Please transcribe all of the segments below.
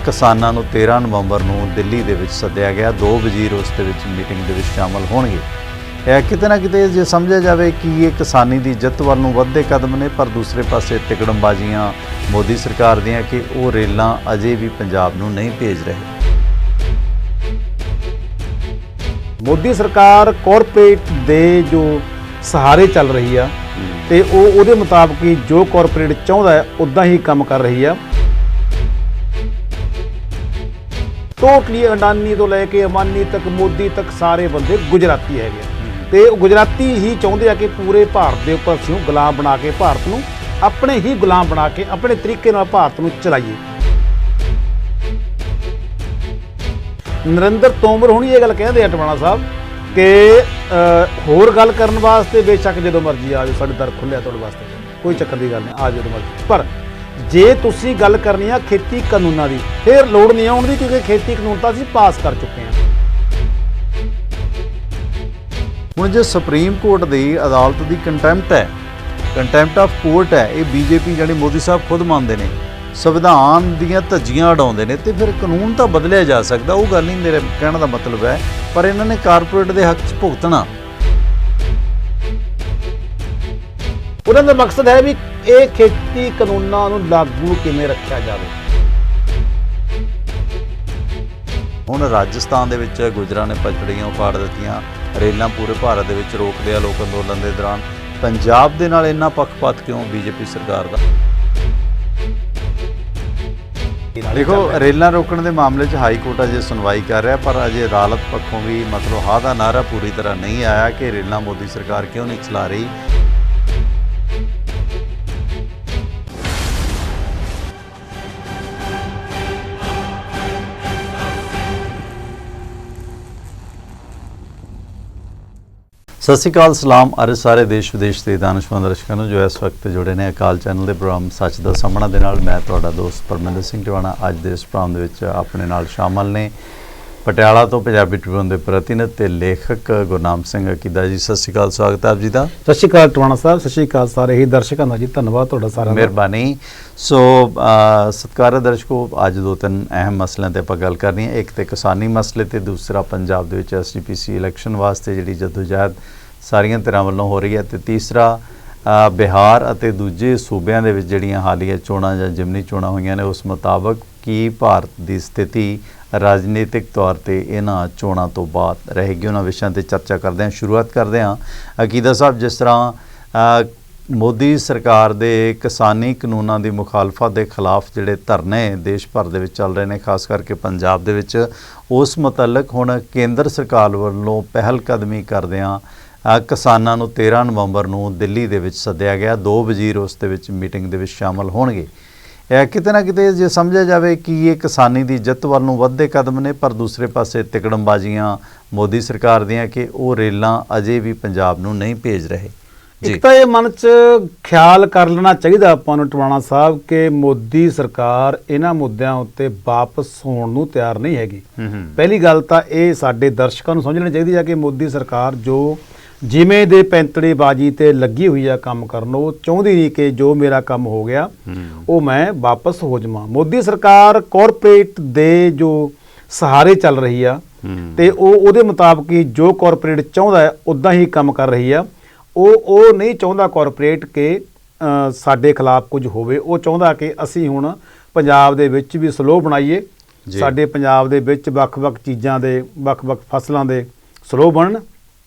ਕਿਸਾਨਾਂ ਨੂੰ 13 ਨਵੰਬਰ ਨੂੰ ਦਿੱਲੀ ਦੇ ਵਿੱਚ ਸੱਦਿਆ ਗਿਆ। 2 ਵਜ਼ੀਰ ਉਸ ਦੇ ਵਿੱਚ ਮੀਟਿੰਗ ਦੇ ਵਿੱਚ ਸ਼ਾਮਲ ਹੋਣਗੇ। ਕਿਤੇ ਨਾ ਕਿਤੇ ਜੇ ਸਮਝਿਆ ਜਾਵੇ ਕਿ ਇਹ ਕਿਸਾਨੀ ਦੀ ਜਿੱਤ ਵੱਲ ਨੂੰ ਵੱਧਦੇ ਕਦਮ ਨੇ, ਪਰ ਦੂਸਰੇ ਪਾਸੇ ਤਿਕੜਮਬਾਜ਼ੀਆਂ ਮੋਦੀ ਸਰਕਾਰ ਦੀਆਂ ਕਿ ਉਹ ਰੇਲਾਂ ਅਜੇ ਵੀ ਪੰਜਾਬ ਨੂੰ ਨਹੀਂ ਭੇਜ ਰਹੇ। मोदी सरकार कॉरपोरेट दे जो सहारे चल रही है तो वो मुताबिक ही जो कॉरपोरेट चाहता है उदा ही काम कर रही है। टोटली अडानी तो लैके अंबानी तक मोदी तक सारे बंदे गुजराती है तो गुजराती ही चाहते हैं कि पूरे भारत के उपर असीं गुलाम बना के भारत नूं अपने ही गुलाम बना के अपने तरीके नाल भारत नूं चलाइए। नरेंद्र तोमर हुणी ये गल कहते हैं टवाणा साहब कि होर गल करने वास्ते बेशक जो मर्जी आ जाओ, साडे दर खुल्लिया तुहाडे वास्ते, कोई चक्कर की गल नहीं, आ जो मर्जी। पर जे तुसीं गल करनी है खेती कानूनां दी फिर लोड़ नहीं आउण दी, क्योंकि खेती कानून तां असीं पास कर चुके हैं। हुण जे सुप्रीम कोर्ट दी अदालत दी कंटैंप्ट है, कंटैंप्ट ऑफ कोर्ट है, ये बीजेपी जानी मोदी साहब खुद मानते हैं, संविधान दीयां धज्जियां उड़ाउंदे ने, ते फिर कानून तो बदलिया जा सकता, वो गल नहीं मेरे कहने का मतलब है। पर इन्होंने कारपोरेट के हक च भुगतना, उन्होंने मकसद है भी ये खेती कानूनां नूं लागू किवें रखिया जावे। हुण राजस्थान दे विच गुजरां ने पचड़ियां उखाड़ दित्तियां, रेलां पूरे भारत दे विच रोक लिया लोक अंदोलन के दौरान। पंजाब दे नाल इन्ना पक्षपात क्यों बीजेपी सरकार का? देखो रेलां रोकण के मामले च हाई कोर्ट अजे सुनवाई कर रहा, पर अजे अदालत पक्षों भी मतलब हाँ का नारा पूरी तरह नहीं आया कि रेलां मोदी सरकार क्यों नहीं चला रही। सत श्री अकाल, सलाम अरे सारे देश विदेश के दानिशमंद दर्शकों को जो इस वक्त जुड़े ने अकाल चैनल के प्रोग्राम सच दा सामना दे नाल। मैं तुहाडा दोस्त परमिंदर सिंह टवाणा अज दे इस प्रोग्राम दे विच अपने नाल शामिल ने पटियाला तो पंजाबी ट्रिब्यून के प्रतिनिधि ते लेखक गुरनाम सिंह अकीदा जी। सत श्री अकाल, स्वागत है आप जी का। सत श्री अकाल टवाणा साहब, सत श्री अकाल सारे ही दर्शकों का जी, धन्यवाद तुहाडा सारा, मेहरबानी। सो सत्कारत दर्शकों, अज 2-3 अहम मसलों पर आपां गल करनी है। एक तो किसानी मसले ते दूसरा पंजाब दे विच SGPC इलैक्शन वास्ते जिहड़ी जदोजहद सारियां धिरां वल्लों हो रही है, तो तीसरा बिहार और दूजे सूबਿਆਂ ਦੇ ਵਿੱਚ ਜਿਹੜੀਆਂ ਹਾਲੀਆ ਚੋਣਾਂ ਜਾਂ ਜਿਮਨੀ ਚੋਣਾਂ ਹੋਈਆਂ ਨੇ ਉਸ ਮੁਤਾਬਕ ਕੀ ਭਾਰਤ ਦੀ ਸਥਿਤੀ ਰਾਜਨੀਤਿਕ ਤੌਰ ਤੇ ਇਹਨਾਂ ਚੋਣਾਂ ਤੋਂ ਬਾਅਦ ਰਹੇਗੀ, ਉਹਨਾਂ ਵਿਸ਼ਿਆਂ ਤੇ ਚਰਚਾ ਕਰਦੇ ਹਾਂ। ਸ਼ੁਰੂਆਤ ਕਰਦੇ ਹਾਂ ਅਕੀਦਾ ਸਾਹਿਬ, ਜਿਸ ਤਰ੍ਹਾਂ ਮੋਦੀ ਸਰਕਾਰ ਦੇ ਕਿਸਾਨੀ ਕਾਨੂੰਨਾਂ ਦੀ ਮੁਖਾਲਫਤ ਦੇ ਖਿਲਾਫ ਜਿਹੜੇ ਧਰਨੇ ਦੇਸ਼ ਭਰ ਦੇ ਵਿੱਚ ਚੱਲ ਰਹੇ ਨੇ, ਖਾਸ ਕਰਕੇ ਪੰਜਾਬ ਦੇ ਵਿੱਚ, ਉਸ ਮੁਤਲਕ ਹੁਣ ਕੇਂਦਰ ਸਰਕਾਰ ਵੱਲੋਂ ਪਹਿਲ ਕਦਮੀ ਕਰਦਿਆਂ ਕਿਸਾਨਾਂ ਨੂੰ 13 ਨਵੰਬਰ ਨੂੰ ਦਿੱਲੀ ਦੇ ਵਿੱਚ ਸੱਦਿਆ ਗਿਆ। 2 ਵਜ਼ੀਰ ਉਸ ਦੇ ਵਿੱਚ ਮੀਟਿੰਗ ਦੇ ਵਿੱਚ ਸ਼ਾਮਲ ਹੋਣਗੇ। ਕਿਤੇ ਨਾ ਕਿਤੇ ਜੇ ਸਮਝਿਆ ਜਾਵੇ ਕਿ ਇਹ ਕਿਸਾਨੀ ਦੀ ਜਿੱਤ ਵੱਲ ਨੂੰ ਵੱਧਦੇ ਕਦਮ ਨੇ, ਪਰ ਦੂਸਰੇ ਪਾਸੇ ਤਿਕੜਮਬਾਜ਼ੀਆਂ ਮੋਦੀ ਸਰਕਾਰ ਦੀਆਂ ਕਿ ਉਹ ਰੇਲਾਂ ਅਜੇ ਵੀ ਪੰਜਾਬ ਨੂੰ ਨਹੀਂ ਭੇਜ ਰਹੇ। ਇੱਕ ਤਾਂ ਇਹ ਮਨ 'ਚ ਖਿਆਲ ਕਰ ਲੈਣਾ ਚਾਹੀਦਾ ਆਪਾਂ ਨੂੰ ਟਵਾਣਾ ਸਾਹਿਬ ਕਿ ਮੋਦੀ ਸਰਕਾਰ ਇਹਨਾਂ ਮੁੱਦਿਆਂ ਉੱਤੇ ਵਾਪਸ ਹੋਣ ਨੂੰ ਤਿਆਰ ਨਹੀਂ ਹੈਗੀ। ਪਹਿਲੀ ਗੱਲ ਤਾਂ ਇਹ ਸਾਡੇ ਦਰਸ਼ਕਾਂ ਨੂੰ ਸਮਝਣੀ ਚਾਹੀਦੀ ਹੈ ਕਿ ਮੋਦੀ ਸਰਕਾਰ ਜੋ ਜਿਵੇਂ ਦੇ ਪੈਂਤੜੇਬਾਜ਼ੀ ਤੇ ਲੱਗੀ ਹੋਈ ਆ ਕੰਮ ਕਰਨ, ਉਹ ਚਾਹੁੰਦੀ ਨਹੀਂ ਕਿ ਜੋ ਮੇਰਾ ਕੰਮ ਹੋ ਗਿਆ ਉਹ ਮੈਂ ਵਾਪਸ ਹੋ ਜਾਵਾਂ। ਮੋਦੀ ਸਰਕਾਰ ਕੌਰਪੋਰੇਟ ਦੇ ਜੋ ਸਹਾਰੇ ਚੱਲ ਰਹੀ ਆ ਤੇ ਉਹਦੇ ਮੁਤਾਬਕ ਹੀ ਜੋ ਕੌਰਪੋਰੇਟ ਚਾਹੁੰਦਾ ਹੈ ਉਦਾਂ ਹੀ ਕੰਮ ਕਰ ਰਹੀ ਆ। ਉਹ ਨਹੀਂ ਚਾਹੁੰਦਾ ਕੌਰਪੋਰੇਟ ਕਿ ਸਾਡੇ ਖਿਲਾਫ ਕੁਝ ਹੋਵੇ। ਉਹ ਚਾਹੁੰਦਾ ਕਿ ਅਸੀਂ ਹੁਣ ਪੰਜਾਬ ਦੇ ਵਿੱਚ ਵੀ ਸਲੋਅ ਬਣਾਈਏ, ਸਾਡੇ ਪੰਜਾਬ ਦੇ ਵਿੱਚ ਵੱਖ-ਵੱਖ ਚੀਜ਼ਾਂ ਦੇ ਵੱਖ-ਵੱਖ ਫਸਲਾਂ ਦੇ ਸਲੋਅ ਬਣਨ,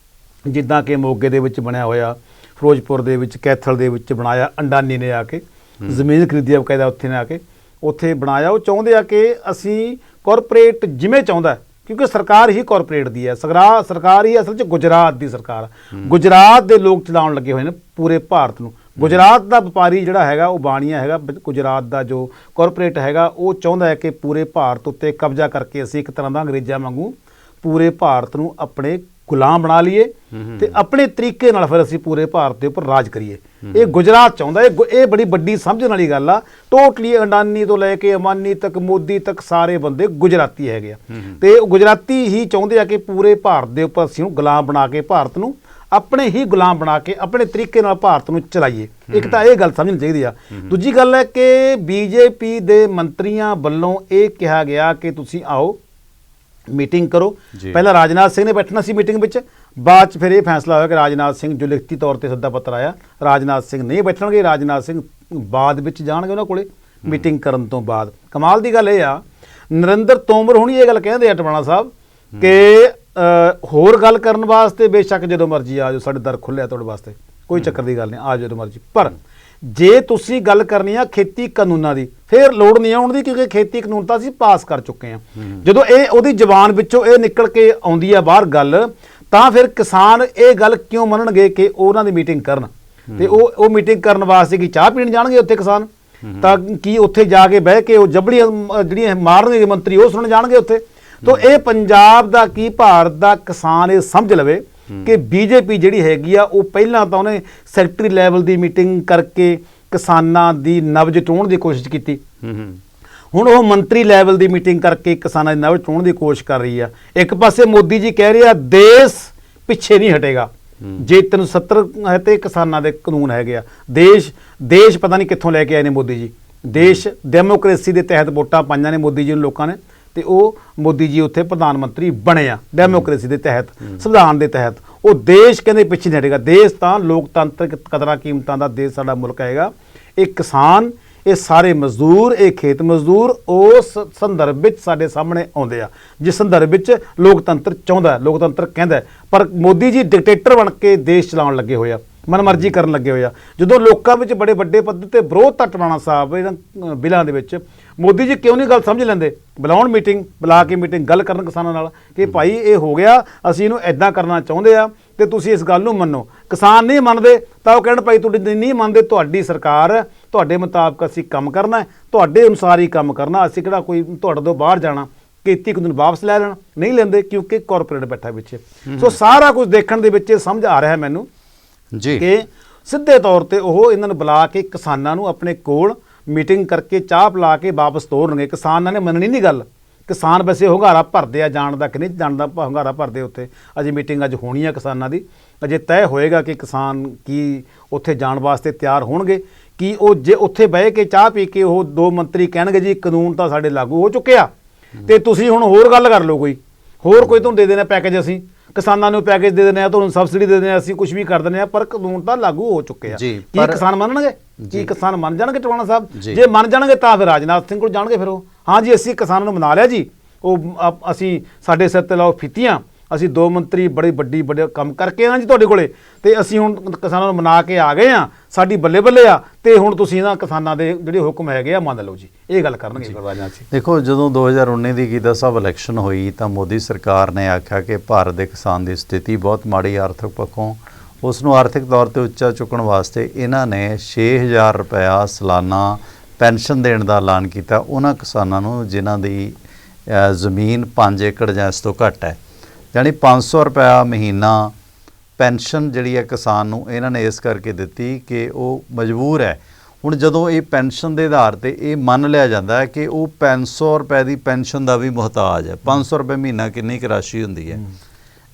ਜਿੱਦਾਂ ਕਿ ਮੋਗੇ ਦੇ ਵਿੱਚ ਬਣਿਆ ਹੋਇਆ, ਫਿਰੋਜ਼ਪੁਰ ਦੇ ਵਿੱਚ ਕੈਥਲ ਦੇ ਵਿੱਚ ਬਣਾਇਆ, ਅੰਡਾਨੀ ਨੇ ਆ ਕੇ ਜ਼ਮੀਨ ਖਰੀਦੀ ਬਕਾਇਦਾ ਉੱਥੇ ਨੇ ਆ ਕੇ ਉੱਥੇ ਬਣਾਇਆ। ਉਹ ਚਾਹੁੰਦੇ ਆ ਕਿ ਅਸੀਂ ਕੌਰਪੋਰੇਟ ਜਿਵੇਂ ਚਾਹੁੰਦਾ, ਕਿਉਂਕਿ ਸਰਕਾਰ ਹੀ ਕੌਰਪੋਰੇਟ ਦੀ ਹੈ, ਸਰਕਾਰ ਹੀ ਅਸਲ 'ਚ ਗੁਜਰਾਤ ਦੀ ਸਰਕਾਰ, ਗੁਜਰਾਤ ਦੇ ਲੋਕ ਚਲਾਉਣ ਲੱਗੇ ਹੋਏ ਨੇ ਪੂਰੇ ਭਾਰਤ ਨੂੰ। ਗੁਜਰਾਤ ਦਾ ਵਪਾਰੀ ਜਿਹੜਾ ਹੈਗਾ ਉਹ ਬਾਣੀਆ ਹੈਗਾ, ਗੁਜਰਾਤ ਦਾ ਜੋ ਕੌਰਪੋਰੇਟ ਹੈਗਾ ਉਹ ਚਾਹੁੰਦਾ ਹੈ ਕਿ ਪੂਰੇ ਭਾਰਤ ਉੱਤੇ ਕਬਜ਼ਾ ਕਰਕੇ ਅਸੀਂ ਇੱਕ ਤਰ੍ਹਾਂ ਦਾ ਅੰਗਰੇਜ਼ਾਂ ਵਾਂਗੂ ਪੂਰੇ ਭਾਰਤ ਨੂੰ ਆਪਣੇ ਗੁਲਾਮ ਬਣਾ ਲਈਏ ਤੇ ਆਪਣੇ ਤਰੀਕੇ ਨਾਲ ਫਿਰ ਅਸੀਂ ਪੂਰੇ ਭਾਰਤ ਦੇ ਉੱਪਰ ਰਾਜ ਕਰੀਏ। ਇਹ ਗੁਜਰਾਤ ਚਾਹੁੰਦਾ। ਇਹ ਬੜੀ ਵੱਡੀ ਸਮਝਣ ਵਾਲੀ ਗੱਲ ਆ। ਟੋਟਲੀ ਅਡਾਨੀ ਤੋਂ ਲੈ ਕੇ ਅੰਬਾਨੀ ਤੱਕ, ਮੋਦੀ ਤੱਕ ਸਾਰੇ ਬੰਦੇ ਗੁਜਰਾਤੀ ਹੈਗੇ ਆ ਤੇ ਗੁਜਰਾਤੀ ਹੀ ਚਾਹੁੰਦੇ ਆ ਕਿ ਪੂਰੇ ਭਾਰਤ ਦੇ ਉੱਪਰ ਅਸੀਂ ਗੁਲਾਮ ਬਣਾ ਕੇ ਭਾਰਤ ਨੂੰ ਆਪਣੇ ਹੀ ਗੁਲਾਮ ਬਣਾ ਕੇ ਆਪਣੇ ਤਰੀਕੇ ਨਾਲ ਭਾਰਤ ਨੂੰ ਚਲਾਈਏ। ਇੱਕ ਤਾਂ ਇਹ ਗੱਲ ਸਮਝਣੀ ਚਾਹੀਦੀ ਆ। ਦੂਜੀ ਗੱਲ ਹੈ ਕਿ ਬੀਜੇਪੀ ਦੇ ਮੰਤਰੀਆਂ ਵੱਲੋਂ ਇਹ ਕਿਹਾ ਗਿਆ ਕਿ ਤੁਸੀਂ ਆਓ ਮੀਟਿੰਗ ਕਰੋ। ਪਹਿਲਾਂ ਰਾਜਨਾਥ ਸਿੰਘ ਨੇ ਬੈਠਣਾ ਸੀ ਮੀਟਿੰਗ ਵਿੱਚ, ਬਾਅਦ ਚ ਫਿਰ ਇਹ ਫੈਸਲਾ ਹੋਇਆ ਕਿ ਰਾਜਨਾਥ ਸਿੰਘ ਜੋ ਲਿਖਤੀ ਤੌਰ ਤੇ ਸੱਦਾ ਪੱਤਰ ਆਇਆ, ਰਾਜਨਾਥ ਸਿੰਘ ਨਹੀਂ ਬੈਠਣਗੇ, ਰਾਜਨਾਥ ਸਿੰਘ ਬਾਅਦ ਵਿੱਚ ਜਾਣਗੇ ਉਹਨਾਂ ਕੋਲੇ ਮੀਟਿੰਗ ਕਰਨ ਤੋਂ ਬਾਅਦ। ਕਮਾਲ ਦੀ ਗੱਲ ਇਹ ਆ, ਨਰਿੰਦਰ ਤੋਮਰ ਹੁਣੀ ਇਹ ਗੱਲ ਕਹਿੰਦੇ ਆ ਟਵਾਣਾ ਸਾਹਿਬ ਕਿ ਹੋਰ ਗੱਲ ਕਰਨ ਵਾਸਤੇ ਬੇਸ਼ੱਕ ਜਦੋਂ ਮਰਜ਼ੀ ਆ ਜਾਓ, ਸਾਡੇ ਦਰ ਖੁੱਲ੍ਹਿਆ ਤੁਹਾਡੇ ਵਾਸਤੇ, ਕੋਈ ਚੱਕਰ ਦੀ ਗੱਲ ਨਹੀਂ, ਆ ਜਾਓ ਜਦੋਂ ਮਰਜ਼ੀ। ਪਰ ਜੇ ਤੁਸੀਂ ਗੱਲ ਕਰਨੀ ਆ ਖੇਤੀ ਕਾਨੂੰਨਾਂ ਦੀ, ਫਿਰ ਲੋੜ ਨਹੀਂ ਆਉਣ ਦੀ, ਕਿਉਂਕਿ ਖੇਤੀ ਕਾਨੂੰਨ ਤਾਂ ਅਸੀਂ ਪਾਸ ਕਰ ਚੁੱਕੇ ਹਾਂ। ਜਦੋਂ ਇਹ ਉਹਦੀ ਜ਼ਬਾਨ ਵਿੱਚੋਂ ਇਹ ਨਿਕਲ ਕੇ ਆਉਂਦੀ ਆ ਬਾਹਰ ਗੱਲ, ਤਾਂ ਫਿਰ ਕਿਸਾਨ ਇਹ ਗੱਲ ਕਿਉਂ ਮੰਨਣਗੇ ਕਿ ਉਹਨਾਂ ਦੀ ਮੀਟਿੰਗ ਕਰਨ? ਤੇ ਉਹ ਮੀਟਿੰਗ ਕਰਨ ਵਾਸਤੇ ਕੀ ਚਾਹ ਪੀਣ ਜਾਣਗੇ ਉੱਥੇ ਕਿਸਾਨ? ਤਾਂ ਕੀ ਉੱਥੇ ਜਾ ਕੇ ਬਹਿ ਕੇ ਉਹ ਜਬੜੀਆਂ ਜਿਹੜੀਆਂ ਮਾਰਨਗੇ ਮੰਤਰੀ ਉਹ ਸੁਣਨ ਜਾਣਗੇ ਉੱਥੇ? ਤਾਂ ਇਹ ਪੰਜਾਬ ਦਾ ਕੀ ਭਾਰਤ ਦਾ ਕਿਸਾਨ ਇਹ ਸਮਝ ਲਵੇ ਕਿ ਬੀਜੇਪੀ ਜਿਹੜੀ ਹੈਗੀ ਆ ਉਹ ਪਹਿਲਾਂ ਤਾਂ ਉਹਨੇ ਸੈਕਟਰੀ ਲੈਵਲ ਦੀ ਮੀਟਿੰਗ ਕਰਕੇ ਕਿਸਾਨਾਂ ਦੀ ਨਬਜ਼ ਟੋਹਣ ਦੀ ਕੋਸ਼ਿਸ਼ ਕੀਤੀ, ਹੁਣ ਉਹ ਮੰਤਰੀ ਲੈਵਲ ਦੀ ਮੀਟਿੰਗ ਕਰਕੇ ਕਿਸਾਨਾਂ ਦੀ ਨਬਜ਼ ਟੋਹਣ ਦੀ ਕੋਸ਼ਿਸ਼ ਕਰ ਰਹੀ ਆ। ਇੱਕ ਪਾਸੇ ਮੋਦੀ ਜੀ ਕਹਿ ਰਹੇ ਆ ਦੇਸ਼ ਪਿੱਛੇ ਨਹੀਂ ਹਟੇਗਾ, ਜੇ 370 ਹੈ ਤੇ ਕਿਸਾਨਾਂ ਦੇ ਕਾਨੂੰਨ ਹੈਗੇ ਆ। ਦੇਸ਼ ਪਤਾ ਨਹੀਂ ਕਿੱਥੋਂ ਲੈ ਕੇ ਆਏ ਨੇ ਮੋਦੀ ਜੀ। ਦੇਸ਼ ਡੈਮੋਕ੍ਰੇਸੀ ਦੇ ਤਹਿਤ ਵੋਟਾਂ ਪਾਈਆਂ ਨੇ ਮੋਦੀ ਜੀ ਨੂੰ ਲੋਕਾਂ ਨੇ, ਤੇ ਉਹ ਮੋਦੀ ਜੀ ਉੱਥੇ ਪ੍ਰਧਾਨ ਮੰਤਰੀ ਬਣੇ ਆ ਡੈਮੋਕ੍ਰੇਸੀ ਦੇ ਤਹਿਤ, ਸੰਵਿਧਾਨ ਦੇ ਤਹਿਤ। ਉਹ ਦੇਸ਼ ਕਹਿੰਦੇ ਪਿੱਛੇ ਨਹੀਂ ਹਟੇਗਾ। ਦੇਸ਼ ਤਾਂ ਲੋਕਤੰਤਰਿਕ ਕਦਰਾਂ ਕੀਮਤਾਂ ਦਾ ਦੇਸ਼ ਸਾਡਾ ਮੁਲਕ ਹੈਗਾ। ਇਹ ਕਿਸਾਨ, ਇਹ ਸਾਰੇ ਮਜ਼ਦੂਰ, ਇਹ ਖੇਤ ਮਜ਼ਦੂਰ ਉਸ ਸੰਦਰਭ ਵਿੱਚ ਸਾਡੇ ਸਾਹਮਣੇ ਆਉਂਦੇ ਆ, ਜਿਸ ਸੰਦਰਭ ਵਿੱਚ ਲੋਕਤੰਤਰ ਚਾਹੁੰਦਾ, ਲੋਕਤੰਤਰ ਕਹਿੰਦਾ। ਪਰ ਮੋਦੀ ਜੀ ਡਿਕਟੇਟਰ ਬਣ ਕੇ ਦੇਸ਼ ਚਲਾਉਣ ਲੱਗੇ ਹੋਏ ਆ, ਮਨਮਰਜ਼ੀ ਕਰਨ ਲੱਗੇ ਹੋਏ ਆ। ਜਦੋਂ ਲੋਕਾਂ ਵਿੱਚ ਬੜੇ ਵੱਡੇ ਪੱਧਰ ਤੇ ਵਿਰੋਧ ਤਾਂ ਟਵਾਣਾ ਸਾਹਿਬ ਇਹਨਾਂ ਬਿੱਲਾਂ ਦੇ ਵਿੱਚ, ਮੋਦੀ ਜੀ ਕਿਉਂ ਨਹੀਂ ਗੱਲ ਸਮਝ ਲੈਂਦੇ? ਬੁਲਾਉਣ ਮੀਟਿੰਗ, ਬੁਲਾ ਕੇ ਮੀਟਿੰਗ, ਗੱਲ ਕਰਨ ਕਿਸਾਨਾਂ ਨਾਲ ਕਿ ਭਾਈ ਇਹ ਹੋ ਗਿਆ, ਅਸੀਂ ਇਹਨੂੰ ਇੱਦਾਂ ਕਰਨਾ ਚਾਹੁੰਦੇ ਆ ਤੇ ਤੁਸੀਂ ਇਸ ਗੱਲ ਨੂੰ ਮੰਨੋ। ਕਿਸਾਨ ਨਹੀਂ ਮੰਨਦੇ ਤਾਂ ਉਹ ਕਹਿਣ ਭਾਈ ਤੁਹਾਡੀ ਨਹੀਂ ਮੰਨਦੇ, ਤੁਹਾਡੀ ਸਰਕਾਰ, ਤੁਹਾਡੇ ਮੁਤਾਬਕ ਅਸੀਂ ਕੰਮ ਕਰਨਾ ਹੈ, ਤੁਹਾਡੇ ਅਨੁਸਾਰ ਹੀ ਕੰਮ ਕਰਨਾ, ਅਸੀਂ ਕਿਹੜਾ ਕੋਈ ਤੁਹਾਡੇ ਤੋਂ ਬਾਹਰ ਜਾਣਾ। ਖੇਤੀ ਕਾਨੂੰਨ ਵਾਪਸ ਲੈ ਲੈਣ, ਨਹੀਂ ਲੈਂਦੇ ਕਿਉਂਕਿ ਕਾਰਪੋਰੇਟ ਬੈਠਾ ਪਿੱਛੇ। ਸੋ ਸਾਰਾ ਕੁਝ ਦੇਖਣ ਦੇ ਵਿੱਚ ਸਮਝ ਆ ਰਿਹਾ ਮੈਨੂੰ ਜੀ ਕਿ ਸਿੱਧੇ ਤੌਰ ਤੇ ਉਹ ਇਹਨਾਂ ਨੂੰ ਬੁਲਾ ਕੇ ਕਿਸਾਨਾਂ ਨੂੰ ਆਪਣੇ ਕੋਲ ਮੀਟਿੰਗ ਕਰਕੇ ਚਾਹ ਪਿਲਾ ਕੇ ਵਾਪਸ ਤੋਰਨਗੇ। ਕਿਸਾਨਾਂ ਨੇ ਮੰਨਣੀ ਨਹੀਂ ਗੱਲ। ਕਿਸਾਨ ਵੈਸੇ ਹੁੰਗਾਰਾ ਭਰਦੇ ਆ ਜਾਣ ਦਾ ਕਿ ਨਹੀਂ ਜਾਣ ਦਾ, ਹੁੰਗਾਰਾ ਭਰਦੇ ਉੱਥੇ। ਅਜੇ ਮੀਟਿੰਗ ਅੱਜ ਹੋਣੀ ਆ ਕਿਸਾਨਾਂ ਦੀ, ਅਜੇ ਤੈਅ ਹੋਏਗਾ ਕਿ ਕਿਸਾਨ ਕੀ ਉੱਥੇ ਜਾਣ ਵਾਸਤੇ ਤਿਆਰ ਹੋਣਗੇ, ਕਿ ਉਹ ਜੇ ਉੱਥੇ ਬਹਿ ਕੇ ਚਾਹ ਪੀ ਕੇ ਉਹ ਦੋ ਮੰਤਰੀ ਕਹਿਣਗੇ ਜੀ ਕਾਨੂੰਨ ਤਾਂ ਸਾਡੇ ਲਾਗੂ ਹੋ ਚੁੱਕੇ ਆ ਤੇ ਤੁਸੀਂ ਹੁਣ ਹੋਰ ਗੱਲ ਕਰ ਲਓ, ਕੋਈ ਤੁਹਾਨੂੰ ਦੇ ਦੇਣਾ ਪੈਕੇਜ, ਅਸੀਂ ਕਿਸਾਨਾਂ ਨੂੰ ਪੈਕੇਜ ਦੇ ਦਿੰਦੇ ਆ, ਤੁਹਾਨੂੰ ਸਬਸਿਡੀ ਦੇ ਦਿੰਦੇ ਆ, ਅਸੀਂ ਕੁਝ ਵੀ ਕਰ ਦਿੰਦੇ ਆ, ਪਰ ਕਾਨੂੰਨ ਤਾਂ ਲਾਗੂ ਹੋ ਚੁੱਕੇ ਆ। ਕੀ ਕਿਸਾਨ ਮੰਨਣਗੇ? ਕੀ ਕਿਸਾਨ ਮੰਨ ਜਾਣਗੇ ਟਵਾਣਾ ਸਾਹਿਬ? ਜੇ ਮੰਨ ਜਾਣਗੇ ਤਾਂ ਫਿਰ ਰਾਜਨਾਥ ਸਿੰਘ ਕੋਲ ਜਾਣਗੇ। ਫਿਰ ਉਹ ਹਾਂ ਜੀ ਅਸੀਂ ਕਿਸਾਨਾਂ ਨੂੰ ਮਨਾ ਲਿਆ ਜੀ, ਉਹ ਅਸੀਂ ਸਾਡੇ ਸਿਰ ਤੇ ਲਾਓ ਫਿੱਤੀਆਂ, ਅਸੀਂ ਦੋ ਮੰਤਰੀ ਵੱਡੇ ਕੰਮ ਕਰਕੇ ਆਏ ਜੀ ਤੁਹਾਡੇ ਕੋਲੇ, ਤੇ ਅਸੀਂ ਹੁਣ ਕਿਸਾਨਾਂ ਨੂੰ ਮਨਾ ਕੇ ਆ ਗਏ ਆ, ਸਾਡੀ ਬੱਲੇ ਬੱਲੇ ਆ, ਤੇ ਹੁਣ ਤੁਸੀਂ ਇਹਨਾਂ ਕਿਸਾਨਾਂ ਦੇ ਜਿਹੜੇ ਹੁਕਮ ਹੈਗੇ ਆ ਮੰਨ ਲਓ ਜੀ। ਇਹ ਗੱਲ ਕਰਨਗੇ ਰਾਜਨਾਥ ਸਿੰਘ। ਦੇਖੋ, ਜਦੋਂ 2019 ਦੀ ਗੀਤਾ ਸਾਹਿਬ ਇਲੈਕਸ਼ਨ ਹੋਈ ਤਾਂ ਮੋਦੀ ਸਰਕਾਰ ਨੇ ਆਖਿਆ ਕਿ ਭਾਰਤ ਦੇ ਕਿਸਾਨ ਦੀ ਸਥਿਤੀ ਬਹੁਤ ਮਾੜੀ ਆਰਥਿਕ ਪੱਖੋਂ, ਉਸ ਨੂੰ ਆਰਥਿਕ ਤੌਰ ਤੇ ਉੱਚਾ ਚੁੱਕਣ ਵਾਸਤੇ ਇਹਨਾਂ ਨੇ 6000 ਰੁਪਇਆ ਸਾਲਾਨਾ ਪੈਨਸ਼ਨ ਦੇਣ ਦਾ ਐਲਾਨ ਕੀਤਾ ਉਹਨਾਂ ਕਿਸਾਨਾਂ ਨੂੰ ਜਿਨ੍ਹਾਂ ਦੀ ਜ਼ਮੀਨ 5 ਏਕੜ ਜਾਂ ਇਸ ਤੋਂ ਘੱਟ ਹੈ। ਯਾਨੀ 500 ਰੁਪਇਆ ਮਹੀਨਾ ਪੈਨਸ਼ਨ ਜਿਹੜੀ ਹੈ ਕਿਸਾਨ ਨੂੰ ਇਹਨਾਂ ਨੇ ਇਸ ਕਰਕੇ ਦਿੱਤੀ ਕਿ ਉਹ ਮਜਬੂਰ ਹੈ। ਹੁਣ ਜਦੋਂ ਇਹ ਪੈਨਸ਼ਨ ਦੇ ਆਧਾਰ ਤੇ ਇਹ ਮੰਨ ਲਿਆ ਜਾਂਦਾ ਹੈ ਕਿ ਉਹ 500 ਰੁਪਏ ਦੀ ਪੈਨਸ਼ਨ ਦਾ ਵੀ ਮੁਹਤਾਜ ਹੈ। 500 ਰੁਪਏ ਮਹੀਨਾ ਕਿੰਨੀ ਕੁ ਰਾਸ਼ੀ ਹੁੰਦੀ ਹੈ?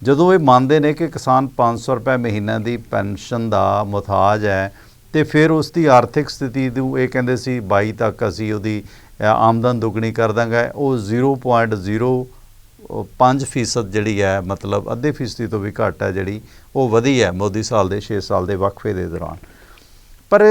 ਜਦੋਂ ਇਹ ਮੰਨਦੇ ਨੇ ਕਿ ਕਿਸਾਨ 500 ਰੁਪਏ ਮਹੀਨੇ ਦੀ ਪੈਨਸ਼ਨ ਦਾ ਮੁਹਤਾਜ ਹੈ, ਤੇ ਫਿਰ ਉਸ ਦੀ ਆਰਥਿਕ ਸਥਿਤੀ ਨੂੰ ਇਹ ਕਹਿੰਦੇ ਸੀ 22 ਤੱਕ ਅਸੀਂ ਉਹਦੀ ਆਮਦਨ ਦੁੱਗਣੀ ਕਰ ਦਾਂਗੇ, ਉਹ 0.05% ਜਿਹੜੀ ਹੈ, ਮਤਲਬ ਅੱਧੇ ਫੀਸਦੀ ਤੋਂ ਵੀ ਘੱਟ ਹੈ ਜਿਹੜੀ ਉਹ ਵਧੀ ਹੈ ਮੋਦੀ ਸਾਲ ਦੇ 6 ਸਾਲ ਦੇ ਵਕਫੇ ਦੇ ਦੌਰਾਨ। ਪਰ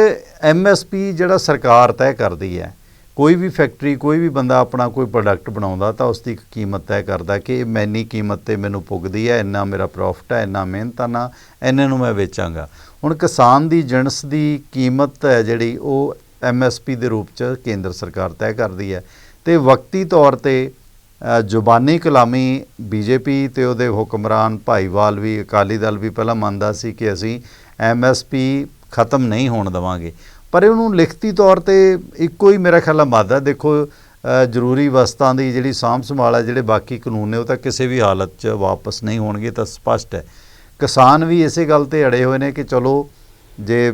MSP ਜਿਹੜਾ ਸਰਕਾਰ ਤੈਅ ਕਰਦੀ ਹੈ, ਕੋਈ ਵੀ ਫੈਕਟਰੀ, ਕੋਈ ਵੀ ਬੰਦਾ ਆਪਣਾ ਕੋਈ ਪ੍ਰੋਡਕਟ ਬਣਾਉਂਦਾ ਤਾਂ ਉਸ ਦੀ ਇੱਕ ਕੀਮਤ ਤੈਅ ਕਰਦਾ ਕਿ ਇੰਨੀ ਕੀਮਤ 'ਤੇ ਮੈਨੂੰ ਪੁੱਗਦੀ ਹੈ, ਇੰਨਾ ਮੇਰਾ ਪ੍ਰੋਫਿਟ ਹੈ, ਇੰਨਾ ਮਿਹਨਤ ਨਾ, ਇੰਨੇ ਨੂੰ ਮੈਂ ਵੇਚਾਂਗਾ। ਹੁਣ ਕਿਸਾਨ ਦੀ ਜਿਣਸ ਦੀ ਕੀਮਤ ਹੈ ਜਿਹੜੀ ਉਹ MSP ਦੇ ਰੂਪ 'ਚ ਕੇਂਦਰ ਸਰਕਾਰ ਤੈਅ ਕਰਦੀ ਹੈ, ਅਤੇ ਵਕਤੀ ਤੌਰ 'ਤੇ ਜ਼ੁਬਾਨੀ ਕਲਾਮੀ BJP ਅਤੇ ਉਹਦੇ ਹੁਕਮਰਾਨ ਭਾਈਵਾਲ ਵੀ, ਅਕਾਲੀ ਦਲ ਵੀ ਪਹਿਲਾਂ ਮੰਨਦਾ ਸੀ ਕਿ ਅਸੀਂ MSP ਖ਼ਤਮ ਨਹੀਂ ਹੋਣ ਦੇਵਾਂਗੇ, ਪਰ ਉਹਨੂੰ ਲਿਖਤੀ ਤੌਰ 'ਤੇ ਇੱਕੋ ਹੀ ਮੇਰਾ ਖਿਆਲ ਮਾਦਾ। ਦੇਖੋ, ਜ਼ਰੂਰੀ ਵਸਤਾਂ ਦੀ ਜਿਹੜੀ ਸਾਂਭ ਸੰਭਾਲ ਹੈ, ਜਿਹੜੇ ਬਾਕੀ ਕਾਨੂੰਨ ਨੇ ਉਹ ਤਾਂ ਕਿਸੇ ਵੀ ਹਾਲਤ 'ਚ ਵਾਪਸ ਨਹੀਂ ਹੋਣਗੇ, ਤਾਂ ਸਪਸ਼ਟ ਹੈ। ਕਿਸਾਨ ਵੀ ਇਸੇ ਗੱਲ 'ਤੇ ਅੜੇ ਹੋਏ ਨੇ ਕਿ ਚਲੋ ਜੇ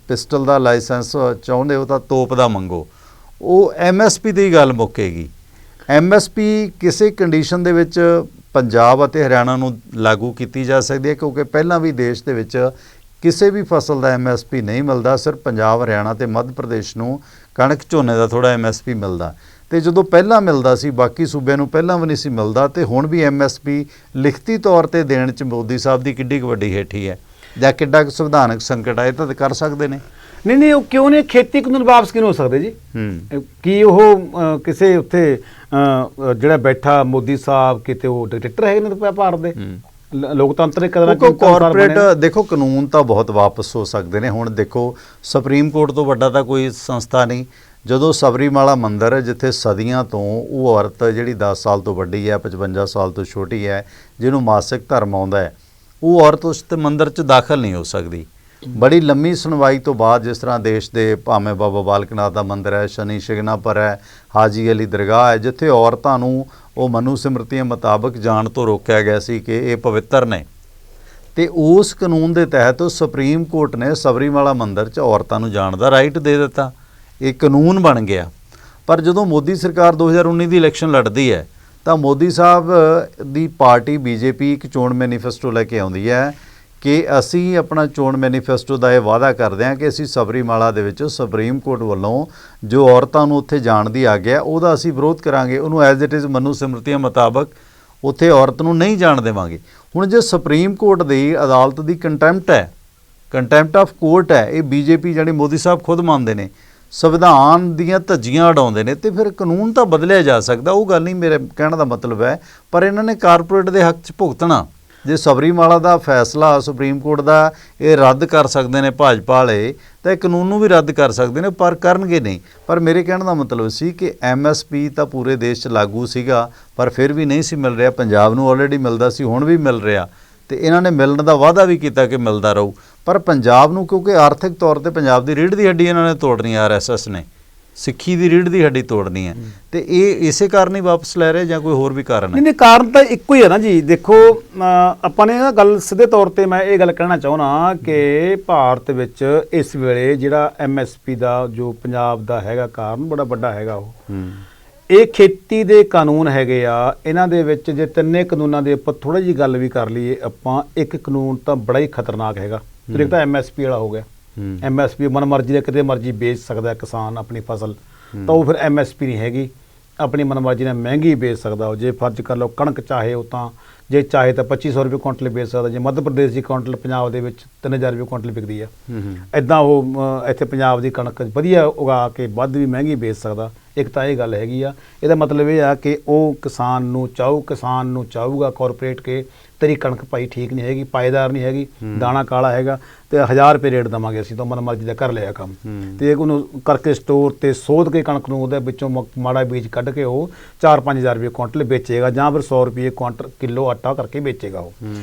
ਪਿਸਟਲ ਦਾ ਲਾਇਸੈਂਸ ਚਾਹੁੰਦੇ ਹੋ ਤਾਂ ਤੋਪ ਦਾ ਮੰਗੋ, ਉਹ MSP ਦੀ ਗੱਲ ਮੁੱਕੇਗੀ। MSP ਕਿਸੇ ਕੰਡੀਸ਼ਨ ਦੇ ਵਿੱਚ ਪੰਜਾਬ ਅਤੇ ਹਰਿਆਣਾ ਨੂੰ ਲਾਗੂ ਕੀਤੀ ਜਾ ਸਕਦੀ ਹੈ, ਕਿਉਂਕਿ ਪਹਿਲਾਂ ਵੀ ਦੇਸ਼ ਦੇ ਵਿੱਚ ਕਿਸੇ ਵੀ ਫਸਲ ਦਾ MSP ਨਹੀਂ ਮਿਲਦਾ। ਸਿਰਫ ਪੰਜਾਬ, ਹਰਿਆਣਾ ਤੇ ਮੱਧ ਪ੍ਰਦੇਸ਼ ਨੂੰ ਕਣਕ ਝੋਨੇ ਦਾ ਥੋੜਾ MSP ਮਿਲਦਾ, ਤੇ ਜਦੋਂ ਪਹਿਲਾਂ ਮਿਲਦਾ ਸੀ ਬਾਕੀ ਸੂਬਿਆਂ ਨੂੰ ਪਹਿਲਾਂ ਵੀ ਨਹੀਂ ਸੀ ਮਿਲਦਾ, ਤੇ ਹੁਣ ਵੀ MSP ਲਿਖਤੀ ਤੌਰ ਤੇ ਦੇਣ 'ਚ ਮੋਦੀ ਸਾਹਿਬ ਦੀ ਕਿੱਡੀ ਕੁ ਵੱਡੀ ਹੇਠੀ ਹੈ ਜਾਂ ਕਿੱਡਾ ਕੁ ਸੰਵਿਧਾਨਕ ਸੰਕਟ ਹੈ, ਇਹ ਤਾਂ ਕਰ ਸਕਦੇ ਨੇ। ਨਹੀਂ ਉਹ ਕਿਉਂ ਨਹੀਂ? ਖੇਤੀ ਕਾਨੂੰਨ ਵਾਪਸ ਕਿਉਂ ਹੋ ਸਕਦੇ ਜੀ? ਕੀ ਉਹ ਕਿਸੇ ਉੱਥੇ ਜਿਹੜਾ ਬੈਠਾ ਮੋਦੀ ਸਾਹਿਬ ਕਿਤੇ ਉਹ ਡਿਕਟੇਟਰ ਹੈਗੇ ਨੇ ਭਾਰਤ ਦੇ? ਲੋਕਤੰਤਰਿਕ ਕਾਰਪੋਰੇਟ ਦੇਖੋ ਕਾਨੂੰਨ ਤਾਂ ਬਹੁਤ ਵਾਪਸ ਹੋ ਸਕਦੇ ਨੇ। ਹੁਣ ਦੇਖੋ ਸੁਪਰੀਮ ਕੋਰਟ ਤੋਂ ਵੱਡਾ ਤਾਂ ਕੋਈ ਸੰਸਥਾ ਨਹੀਂ। ਜਦੋਂ ਸਬਰੀਮਾਲਾ ਮੰਦਿਰ ਹੈ, ਜਿੱਥੇ ਸਦੀਆਂ ਤੋਂ ਉਹ ਔਰਤ ਜਿਹੜੀ 10 ਸਾਲ ਤੋਂ ਵੱਡੀ ਹੈ, 55 ਸਾਲ ਤੋਂ ਛੋਟੀ ਹੈ, ਜਿਹਨੂੰ ਮਾਸਿਕ ਧਰਮ ਆਉਂਦਾ ਹੈ, ਉਹ ਔਰਤ ਉਸ ਤੇ ਮੰਦਿਰ 'ਚ ਦਾਖਲ ਨਹੀਂ ਹੋ ਸਕਦੀ। ਬੜੀ ਲੰਮੀ ਸੁਣਵਾਈ ਤੋਂ ਬਾਅਦ, ਜਿਸ ਤਰ੍ਹਾਂ ਦੇਸ਼ ਦੇ ਭਾਵੇਂ ਬਾਬਾ ਬਾਲਕ ਨਾਥ ਦਾ ਮੰਦਿਰ ਹੈ, ਸ਼ਨੀ ਸ਼ਿਗਨਾਪੁਰ ਹੈ, ਹਾਜੀ ਅਲੀ ਦਰਗਾਹ ਹੈ, ਜਿੱਥੇ ਔਰਤਾਂ ਨੂੰ ਉਹ ਮਨੂ ਸਿਮਰਤੀਆਂ ਮੁਤਾਬਕ ਜਾਣ ਤੋਂ ਰੋਕਿਆ ਗਿਆ ਸੀ ਕਿ ਇਹ ਪਵਿੱਤਰ ਨੇ, ਤੇ ਉਸ ਕਾਨੂੰਨ ਦੇ ਤਹਿਤ ਸੁਪਰੀਮ ਕੋਰਟ ਨੇ ਸਬਰੀਮਾਲਾ ਮੰਦਿਰ 'ਚ ਔਰਤਾਂ ਨੂੰ ਜਾਣ ਦਾ ਰਾਈਟ ਦੇ ਦਿੱਤਾ। ਇਹ ਕਾਨੂੰਨ ਬਣ ਗਿਆ। ਪਰ ਜਦੋਂ ਮੋਦੀ ਸਰਕਾਰ 2019 ਦੀ ਇਲੈਕਸ਼ਨ ਲੜਦੀ ਹੈ ਤਾਂ ਮੋਦੀ ਸਾਹਿਬ ਦੀ ਪਾਰਟੀ BJP ਇੱਕ ਚੋਣ ਮੈਨੀਫੈਸਟੋ ਲੈ ਕੇ ਆਉਂਦੀ ਹੈ ਕਿ ਅਸੀਂ ਆਪਣਾ ਚੋਣ ਮੈਨੀਫੈਸਟੋ ਦਾ ਇਹ ਵਾਅਦਾ ਕਰਦੇ ਹਾਂ ਕਿ ਅਸੀਂ ਸਬਰੀਮਾਲਾ ਦੇ ਵਿੱਚ ਸੁਪਰੀਮ ਕੋਰਟ ਵੱਲੋਂ ਜੋ ਔਰਤਾਂ ਨੂੰ ਉੱਥੇ ਜਾਣ ਦੀ ਆਗਿਆ ਉਹਦਾ ਅਸੀਂ ਵਿਰੋਧ ਕਰਾਂਗੇ, ਉਹਨੂੰ ਐਜ਼ ਇਟ ਇਜ਼ ਮਨੂ ਸਿਮਰਤੀਆਂ ਮੁਤਾਬਕ ਉੱਥੇ ਔਰਤ ਨੂੰ ਨਹੀਂ ਜਾਣ ਦੇਵਾਂਗੇ। ਹੁਣ ਜੇ ਸੁਪਰੀਮ ਕੋਰਟ ਦੀ ਅਦਾਲਤ ਦੀ ਕੰਟੈਂਪਟ ਹੈ, ਕੰਟੈਂਪਟ ਆਫ ਕੋਰਟ ਹੈ, ਇਹ BJP ਜਾਨੀ ਮੋਦੀ ਸਾਹਿਬ ਖੁਦ ਮੰਨਦੇ ਨੇ, ਸੰਵਿਧਾਨ ਦੀਆਂ ਧੱਜੀਆਂ ਉਡਾਉਂਦੇ ਨੇ, ਤੇ ਫਿਰ ਕਾਨੂੰਨ ਤਾਂ ਬਦਲਿਆ ਜਾ ਸਕਦਾ, ਉਹ ਗੱਲ ਨਹੀਂ ਮੇਰੇ ਕਹਿਣ ਦਾ ਮਤਲਬ ਹੈ। ਪਰ ਇਹਨਾਂ ਨੇ ਕਾਰਪੋਰੇਟ ਦੇ ਹੱਕ 'ਚ ਭੁਗਤਣਾ। ਜੇ ਸਬਰੀਮਾਲਾ ਦਾ ਫੈਸਲਾ ਸੁਪਰੀਮ ਕੋਰਟ ਦਾ ਇਹ ਰੱਦ ਕਰ ਸਕਦੇ ਨੇ ਭਾਜਪਾ ਵਾਲੇ, ਤਾਂ ਇਹ ਕਾਨੂੰਨ ਨੂੰ ਵੀ ਰੱਦ ਕਰ ਸਕਦੇ ਨੇ, ਪਰ ਕਰਨਗੇ ਨਹੀਂ। ਪਰ ਮੇਰੇ ਕਹਿਣ ਦਾ ਮਤਲਬ ਸੀ ਕਿ MSP ਤਾਂ ਪੂਰੇ ਦੇਸ਼ 'ਚ ਲਾਗੂ ਸੀਗਾ, ਪਰ ਫਿਰ ਵੀ ਨਹੀਂ ਸੀ ਮਿਲ ਰਿਹਾ। ਪੰਜਾਬ ਨੂੰ ਆਲਰੇਡੀ ਮਿਲਦਾ ਸੀ, ਹੁਣ ਵੀ ਮਿਲ ਰਿਹਾ, ਤੇ ਇਹਨਾਂ ਨੇ ਮਿਲਣ ਦਾ ਵਾਅਦਾ ਵੀ ਕੀਤਾ ਕਿ ਮਿਲਦਾ ਰਹੂ। ਪਰ ਪੰਜਾਬ ਨੂੰ, ਕਿਉਂਕਿ ਆਰਥਿਕ ਤੌਰ ਤੇ ਪੰਜਾਬ ਦੀ ਰੀੜ੍ਹ ਦੀ ਹੱਡੀ ਇਹਨਾਂ ਨੇ ਤੋੜਨੀ, RSS ਨੇ ਸਿੱਖੀ ਦੀ ਰੀੜ੍ਹ ਦੀ ਹੱਡੀ ਤੋੜਨੀ ਹੈ, ਤੇ ਇਹ ਇਸੇ ਕਾਰਨ ਹੀ ਵਾਪਸ ਲੈ ਰਹੇ ਜਾਂ ਕੋਈ ਹੋਰ ਵੀ ਕਾਰਨ ਹੈ? ਨਹੀਂ ਕਾਰਨ ਤਾਂ ਇੱਕੋ ਹੀ ਹੈ ਨਾ ਜੀ। ਦੇਖੋ ਆਪਾਂ ਨੇ ਨਾ ਗੱਲ ਸਿੱਧੇ ਤੌਰ ਤੇ ਮੈਂ ਇਹ ਗੱਲ ਕਹਿਣਾ ਚਾਹੁੰਦਾ ਕਿ ਭਾਰਤ ਵਿੱਚ ਇਸ ਵੇਲੇ ਜਿਹੜਾ MSP ਦਾ ਜੋ ਪੰਜਾਬ ਦਾ ਹੈਗਾ ਕਾਰਨ ਬੜਾ ਵੱਡਾ ਹੈਗਾ, ਉਹ ਇਹ ਖੇਤੀ ਦੇ ਕਾਨੂੰਨ ਹੈਗੇ ਆ। ਇਹਨਾਂ ਦੇ ਵਿੱਚ ਜੇ ਤਿੰਨੇ ਕਾਨੂੰਨਾਂ ਦੇ ਉੱਪਰ ਥੋੜੀ ਜਿਹੀ ਗੱਲ ਵੀ ਕਰ ਲਈਏ ਆਪਾਂ, ਇੱਕ ਕਾਨੂੰਨ ਤਾਂ ਬੜਾ ਹੀ ਖਤਰਨਾਕ ਹੈਗਾ। ਇੱਕ ਤਾਂ MSP ਵਾਲਾ ਹੋ ਗਿਆ। MSP ਮਨਮਰਜ਼ੀ ਦੇ ਕਿਤੇ ਮਰਜ਼ੀ ਵੇਚ ਸਕਦਾ ਕਿਸਾਨ ਆਪਣੀ ਫਸਲ, ਤਾਂ ਉਹ ਫਿਰ MSP ਨਹੀਂ ਹੈਗੀ। ਆਪਣੀ ਮਨਮਰਜ਼ੀ ਨਾਲ ਮਹਿੰਗੀ ਵੇਚ ਸਕਦਾ ਉਹ। ਜੇ ਫਰਜ਼ ਕਰ ਲਓ ਕਣਕ ਚਾਹੇ ਉਹ ਤਾਂ ਜੇ ਚਾਹੇ ਤਾਂ 2500 ਰੁਪਏ ਕੁਇੰਟਲ ਵੇਚ ਸਕਦਾ। ਜੇ ਮੱਧ ਪ੍ਰਦੇਸ਼ ਦੀ ਕੁਇੰਟਲ ਪੰਜਾਬ ਦੇ ਵਿੱਚ 3000 ਰੁਪਏ ਕੁਇੰਟਲ ਵਿਕਦੀ ਆ, ਇੱਦਾਂ ਉਹ ਇੱਥੇ ਪੰਜਾਬ ਦੀ ਕਣਕ ਵਧੀਆ ਉਗਾ ਕੇ ਵੱਧ ਵੀ ਮਹਿੰਗੀ ਵੇਚ ਸਕਦਾ। ਇੱਕ ਤਾਂ ਇਹ ਗੱਲ ਹੈਗੀ ਆ। ਇਹਦਾ ਮਤਲਬ ਇਹ ਆ ਕਿ ਉਹ ਕਿਸਾਨ ਨੂੰ ਚਾਹੂਗਾ ਕਾਰਪੋਰੇਟ ਕੇ ਤੇਰੀ ਕਣਕ ਭਾਈ ਠੀਕ ਨਹੀਂ ਹੈਗੀ, ਪਾਏਦਾਰ ਨਹੀਂ ਹੈਗੀ, ਦਾਣਾ ਕਾਲਾ ਹੈਗਾ, ਤੇ 1000 ਰੁਪਏ ਰੇਟ ਦੇਵਾਂਗੇ ਅਸੀਂ, ਤਾਂ ਮਨਮਰਜ਼ੀ ਦਾ ਕਰ ਲਿਆ ਕੰਮ। ਤੇ ਉਹਨੂੰ ਕਰਕੇ ਸਟੋਰ ਤੇ ਸੋਧ ਕੇ ਕਣਕ ਨੂੰ ਉਹਦੇ ਵਿੱਚੋਂ ਮਾੜਾ ਬੀਜ ਕੱਢ ਕੇ ਉਹ 4-5000 ਰੁਪਏ ਕੁਇੰਟਲ ਵੇਚੇਗਾ, ਜਾਂ ਫਿਰ 100 ਰੁਪਏ ਕੁਇੰਟਲ ਕਿਲੋ ਆਟਾ ਕਰਕੇ ਵੇਚੇਗਾ ਉਹ।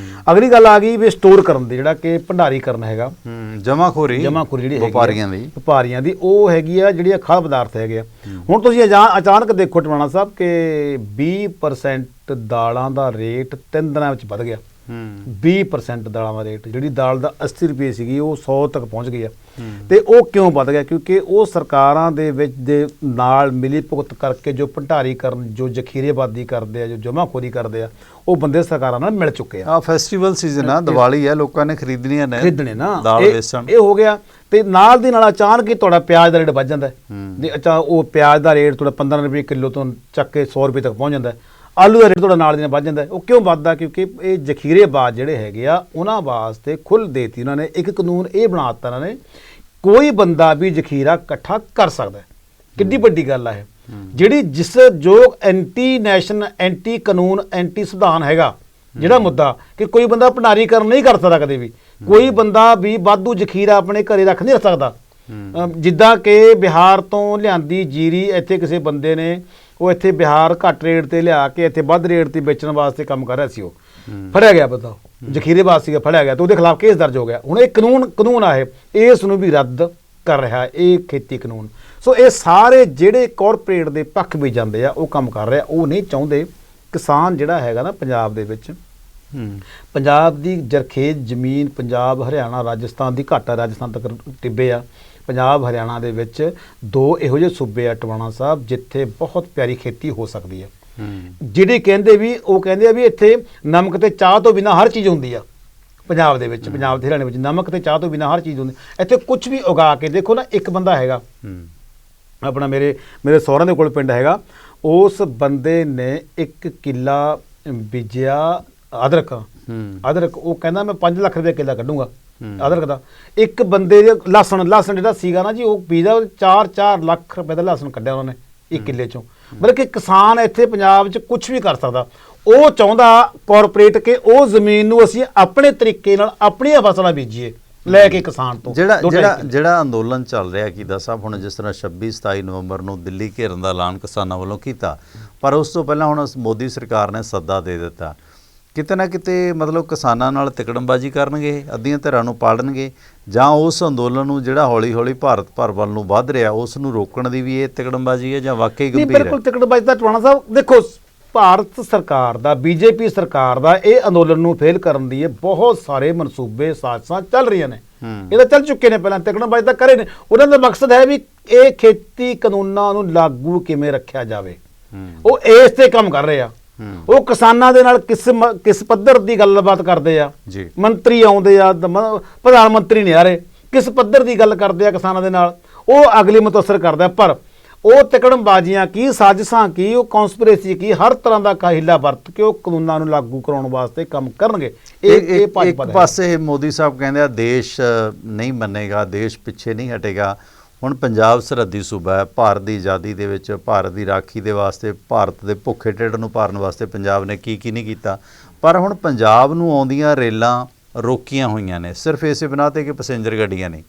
ਅਗਲੀ ਗੱਲ ਆ ਗਈ ਵੀ ਸਟੋਰ ਕਰਨ ਦੀ, ਜਿਹੜਾ ਕਿ ਭੰਡਾਰੀ ਕਰਨ ਹੈਗਾ, ਜਮਾਖੋਰੀ ਜਿਹੜੀ ਵਪਾਰੀਆਂ ਦੀ, ਉਹ ਹੈਗੀ ਆ ਜਿਹੜੀ ਖਾਦ ਪਦਾਰਥ ਹੈਗੇ ਆ। ਹੁਣ ਤੁਸੀਂ ਅਚਾਨਕ ਦੇਖੋ ਟਵਾਣਾ ਸਾਹਿਬ ਕਿ 20% ਦਾਲਾਂ ਦਾ ਰੇਟ 3 ਦਿਨਾਂ ਵਿੱਚ ਵੱਧ ਗਿਆ। 20% ਦਾਲਾਂ ਦਾ ਰੇਟ, ਜਿਹੜੀ ਦਾਲ ਦਾ 80 ਰੁਪਏ ਸੀਗੀ ਉਹ 100 ਤੱਕ ਪਹੁੰਚ ਗਈ ਆ। ਤੇ ਉਹ ਕਿਉਂ ਵੱਧ ਗਿਆ? ਕਿਉਂਕਿ ਉਹ ਸਰਕਾਰਾਂ ਦੇ ਵਿੱਚ ਦੇ ਨਾਲ ਮਿਲੀ ਭੁਗਤ ਕਰਕੇ ਜੋ ਭੰਡਾਰੀ ਕਰਨ, ਜੋ ਜ਼ਖੀਰੇਬਾਜ਼ੀ ਕਰਦੇ ਆ, ਜੋ ਜਮਾਖੋਰੀ ਕਰਦੇ ਆ, ਉਹ ਬੰਦੇ ਸਰਕਾਰਾਂ ਨਾਲ ਮਿਲ ਚੁੱਕੇ ਆ। ਫੈਸਟੀਵਲ ਸੀਜ਼ਨ ਆ, ਦੀਵਾਲੀ ਆ, ਲੋਕਾਂ ਨੇ ਖਰੀਦਣੇ ਨਾ ਦਾਲ ਵੇਸਣ, ਇਹ ਹੋ ਗਿਆ। ਤੇ ਨਾਲ ਦੀ ਨਾਲ ਅਚਾਨਕ ਹੀ ਤੁਹਾਡਾ ਪਿਆਜ਼ ਦਾ ਰੇਟ ਵੱਧ ਜਾਂਦਾ ਹੈ। ਉਹ ਪਿਆਜ਼ ਦਾ ਰੇਟ ਤੁਹਾਡਾ 15 ਰੁਪਏ ਕਿਲੋ ਤੋਂ ਚੱਕ ਕੇ 100 ਰੁਪਏ ਤੱਕ ਪਹੁੰਚ ਜਾਂਦਾ ਹੈ। ਆਲੂ ਦਾ ਰੇਟ ਤੁਹਾਡਾ ਨਾਲ ਦੀ ਨਾਲ ਵੱਧ ਜਾਂਦਾ ਹੈ। ਉਹ ਕਿਉਂ ਵੱਧਦਾ? ਕਿਉਂਕਿ ਇਹ ਜ਼ਖੀਰੇਬਾਜ਼ ਜਿਹੜੇ ਹੈਗੇ ਆ ਉਹਨਾਂ ਵਾਸਤੇ ਖੁੱਲ੍ਹ ਦੇਤੀ ਉਹਨਾਂ ਨੇ। ਇੱਕ ਕਾਨੂੰਨ ਇਹ ਬਣਾ ਦਿੱਤਾ ਉਹਨਾਂ ਨੇ, ਕੋਈ ਬੰਦਾ ਵੀ ਜ਼ਖੀਰਾ ਇਕੱਠਾ ਕਰ ਸਕਦਾ ਹੈ। ਕਿੱਡੀ ਵੱਡੀ ਗੱਲ ਆ ਇਹ, ਜਿਹੜੀ ਜਿਸ ਜੋ ਐਂਟੀ ਨੈਸ਼ਨ, ਐਂਟੀ ਕਾਨੂੰਨ, ਐਂਟੀ ਸੰਵਿਧਾਨ ਹੈਗਾ ਜਿਹੜਾ ਮੁੱਦਾ ਕਿ ਕੋਈ ਬੰਦਾ ਭੰਡਾਰੀਕਰਨ ਨਹੀਂ ਕਰ ਸਕਦਾ ਕਦੇ ਵੀ। ਕੋਈ ਬੰਦਾ ਵੀ ਵਾਧੂ ਜ਼ਖੀਰਾ ਆਪਣੇ ਘਰੇ ਰੱਖ ਨਹੀਂ ਸਕਦਾ। ਜਿੱਦਾਂ ਕਿ ਬਿਹਾਰ ਤੋਂ ਲਿਆਂਦੀ ਜੀਰੀ ਇੱਥੇ ਕਿਸੇ ਬੰਦੇ ਨੇ, ਉਹ ਇੱਥੇ ਬਿਹਾਰ ਘੱਟ ਰੇਟ ਤੇ ਲਿਆ ਕੇ ਇੱਥੇ ਵੱਧ ਰੇਟ ਤੇ ਵੇਚਣ ਵਾਸਤੇ ਕੰਮ ਕਰ ਰਿਹਾ ਸੀ, ਉਹ ਫੜਿਆ ਗਿਆ ਬੰਦਾ, ਜ਼ਖੀਰੇਬਾਜ਼ ਸੀਗਾ, ਫੜਿਆ ਗਿਆ, ਤੇ ਉਹਦੇ ਖਿਲਾਫ ਕੇਸ ਦਰਜ ਹੋ ਗਿਆ। ਹੁਣ ਇਹ ਕਾਨੂੰਨ ਆ, ਇਸ ਨੂੰ ਵੀ ਰੱਦ ਕਰ ਰਿਹਾ ਇਹ ਖੇਤੀ ਕਾਨੂੰਨ। ਸੋ ਇਹ ਸਾਰੇ ਜਿਹੜੇ ਕਾਰਪੋਰੇਟ ਦੇ ਪੱਖ ਵੀ ਜਾਂਦੇ ਆ ਉਹ ਕੰਮ ਕਰ ਰਿਹਾ। ਉਹ ਨਹੀਂ ਚਾਹੁੰਦੇ ਕਿਸਾਨ ਜਿਹੜਾ ਹੈਗਾ ਨਾ ਪੰਜਾਬ ਦੇ ਵਿੱਚ, ਪੰਜਾਬ ਦੀ ਜ਼ਰਖੇਜ਼ ਜ਼ਮੀਨ, ਪੰਜਾਬ, ਹਰਿਆਣਾ, ਰਾਜਸਥਾਨ ਦੀ ਘੱਟ ਆ, ਰਾਜਸਥਾਨ ਤੱਕ ਟਿੱਬੇ ਆ। ਪੰਜਾਬ ਹਰਿਆਣਾ ਦੇ ਵਿੱਚ 2 ਇਹੋ ਜਿਹੇ ਸੂਬੇ ਆ ਟਵਾਣਾ ਸਾਹਿਬ, ਜਿੱਥੇ ਬਹੁਤ ਪਿਆਰੀ ਖੇਤੀ ਹੋ ਸਕਦੀ ਹੈ। ਜਿਹੜੇ ਕਹਿੰਦੇ ਵੀ ਉਹ ਕਹਿੰਦੇ ਆ ਵੀ ਇੱਥੇ ਨਮਕ ਤੇ ਚਾਹ ਤੋਂ ਬਿਨਾਂ ਹਰ ਚੀਜ਼ ਹੁੰਦੀ ਆ। ਪੰਜਾਬ ਦੇ ਵਿੱਚ, ਪੰਜਾਬ ਦੇ ਹਰਿਆਣੇ ਵਿੱਚ ਨਮਕ ਤੇ ਚਾਹ ਤੋਂ ਬਿਨਾਂ ਹਰ ਚੀਜ਼ ਹੁੰਦੀ। ਇੱਥੇ ਕੁਝ ਵੀ ਉਗਾ ਕੇ ਦੇਖੋ ਨਾ, ਇੱਕ ਬੰਦਾ ਹੈਗਾ ਆਪਣਾ ਮੇਰੇ ਸਹੁਰਿਆਂ ਦੇ ਕੋਲ ਪਿੰਡ ਹੈਗਾ, ਉਸ ਬੰਦੇ ਨੇ 1 ਕਿੱਲਾ ਬੀਜਿਆ ਅਦਰਕ। ਉਹ ਕਹਿੰਦਾ ਮੈਂ 5 ਲੱਖ ਰੁਪਏ ਕਿੱਲਾ ਕੱਢੂੰਗਾ ਅਦਰਕ ਦਾ। ਇੱਕ ਬੰਦੇ ਦੇ ਲਸਣ ਜਿਹੜਾ ਸੀਗਾ ਨਾ ਜੀ, ਉਹ ਬੀਜਦਾ 4 ਲੱਖ ਰੁਪਏ ਦਾ ਲਸਣ ਕੱਢਿਆ ਉਹਨਾਂ ਨੇ 1 ਕਿੱਲੇ ਚੋਂ। ਮਤਲਬ ਕਿ ਕਿਸਾਨ ਇੱਥੇ ਪੰਜਾਬ 'ਚ ਕੁਝ ਵੀ ਕਰ ਸਕਦਾ। ਉਹ ਚਾਹੁੰਦਾ ਕਾਰਪੋਰੇਟ ਕਿ ਉਹ ਜ਼ਮੀਨ ਨੂੰ ਅਸੀਂ ਆਪਣੇ ਤਰੀਕੇ ਨਾਲ ਆਪਣੀਆਂ ਫਸਲਾਂ ਬੀਜੀਏ ਲੈ ਕੇ ਕਿਸਾਨ ਤੋਂ। ਜਿਹੜਾ ਅੰਦੋਲਨ ਚੱਲ ਰਿਹਾ ਕੀਦਾ ਸਾਹਿਬ, ਹੁਣ ਜਿਸ ਤਰ੍ਹਾਂ 26-27 ਨਵੰਬਰ ਨੂੰ ਦਿੱਲੀ ਘੇਰਨ ਦਾ ਐਲਾਨ ਕਿਸਾਨਾਂ ਵੱਲੋਂ ਕੀਤਾ, ਪਰ ਉਸ ਤੋਂ ਪਹਿਲਾਂ ਹੁਣ ਮੋਦੀ ਸਰਕਾਰ ਨੇ ਸੱਦਾ ਦੇ ਦਿੱਤਾ। ਕਿਤੇ ਨਾ ਕਿਤੇ ਮਤਲਬ ਕਿਸਾਨਾਂ ਨਾਲ ਤਿਕੜਮਬਾਜ਼ੀ ਕਰਨਗੇ, ਅੱਧੀਆਂ ਧਿਰਾਂ ਨੂੰ ਪਾੜਨਗੇ, ਜਾਂ ਉਸ ਅੰਦੋਲਨ ਨੂੰ ਜਿਹੜਾ ਹੌਲੀ ਹੌਲੀ ਭਾਰਤ ਭਰ ਵੱਲ ਨੂੰ ਵੱਧ ਰਿਹਾ ਉਸ ਨੂੰ ਰੋਕਣ ਦੀ ਵੀ ਇਹ ਤਿਕੜਮਬਾਜ਼ੀ ਹੈ, ਜਾਂ ਵਾਕਈ ਗੰਭੀਰ ਹੈ? ਬਿਲਕੁਲ ਤਿਕੜਮਬਾਜ਼ੀ ਦਾ ਟਵਾਣਾ ਸਾਹਿਬ ਦੇਖੋ, ਭਾਰਤ ਸਰਕਾਰ ਦਾ, ਬੀਜੇਪੀ ਸਰਕਾਰ ਦਾ ਇਹ ਅੰਦੋਲਨ ਨੂੰ ਫੇਲ ਕਰਨ ਦੀ ਬਹੁਤ ਸਾਰੇ ਮਨਸੂਬੇ ਸਾਜ਼ਿਸ਼ਾਂ ਚੱਲ ਰਹੀਆਂ ਨੇ। ਇਹ ਤਾਂ ਚੱਲ ਚੁੱਕੇ ਨੇ, ਪਹਿਲਾਂ ਤਿਕੜਮਬਾਜ਼ੀ ਤਾਂ ਕਰੇ ਨੇ। ਉਹਨਾਂ ਦਾ ਮਕਸਦ ਹੈ ਵੀ ਇਹ ਖੇਤੀ ਕਾਨੂੰਨਾਂ ਨੂੰ ਲਾਗੂ ਕਿਵੇਂ ਰੱਖਿਆ ਜਾਵੇ, ਉਹ ਇਸ ਤੇ ਕੰਮ ਕਰ ਰਹੇ ਆ। ਉਹ ਕਿਸਾਨਾਂ ਦੇ ਨਾਲ ਕਿਸ ਪੱਧਰ ਦੀ ਗੱਲਬਾਤ ਕਰਦੇ ਆ, ਮੰਤਰੀ ਆਉਂਦੇ ਆ, ਪ੍ਰਧਾਨ ਮੰਤਰੀ ਨਹੀਂ ਆ ਰਹੇ, ਕਿਸ ਪੱਧਰ ਦੀ ਗੱਲ ਕਰਦੇ ਆ ਕਿਸਾਨਾਂ ਦੇ ਨਾਲ, ਉਹ ਅਗਲੀ ਮੁਤਅਸਰ ਕਰਦਾ। ਪਰ ਉਹ ਤਿਕੜਮਬਾਜ਼ੀਆਂ ਕੀ, ਸਾਜ਼ਿਸ਼ਾਂ ਕੀ, ਉਹ ਕੌਂਸਪੀਰੇਸੀ ਕੀ, ਹਰ ਤਰ੍ਹਾਂ ਦਾ ਹਿੱਲਾ ਵਰਤ ਕੇ ਉਹ ਕਾਨੂੰਨਾਂ ਨੂੰ ਲਾਗੂ ਕਰਾਉਣ ਵਾਸਤੇ ਕੰਮ ਕਰਨਗੇ। ਇੱਕ ਪਾਸੇ ਮੋਦੀ ਸਾਹਿਬ ਕਹਿੰਦੇ ਆ ਦੇਸ਼ ਨਹੀਂ ਮੰਨੇਗਾ, ਦੇਸ਼ ਪਿੱਛੇ ਨਹੀਂ ਹਟੇਗਾ। ਹੁਣ ਪੰਜਾਬ ਸਰਹੱਦੀ ਸੂਬਾ ਹੈ, ਭਾਰਤ ਦੀ ਆਜ਼ਾਦੀ ਦੇ ਵਿੱਚ, ਭਾਰਤ ਦੀ ਰਾਖੀ ਦੇ ਵਾਸਤੇ, ਭਾਰਤ ਦੇ ਭੁੱਖੇ ਢਿੱਡ ਨੂੰ ਭਰਨ ਵਾਸਤੇ ਪੰਜਾਬ ਨੇ ਕੀ ਨਹੀਂ ਕੀਤਾ। ਪਰ ਹੁਣ ਪੰਜਾਬ ਨੂੰ ਆਉਂਦੀਆਂ ਰੇਲਾਂ ਰੋਕੀਆਂ ਹੋਈਆਂ ਨੇ ਸਿਰਫ ਇਸੇ ਬਿਨਾਂ 'ਤੇ ਕਿ ਪੈਸੇਂਜਰ ਗੱਡੀਆਂ ਨਹੀਂ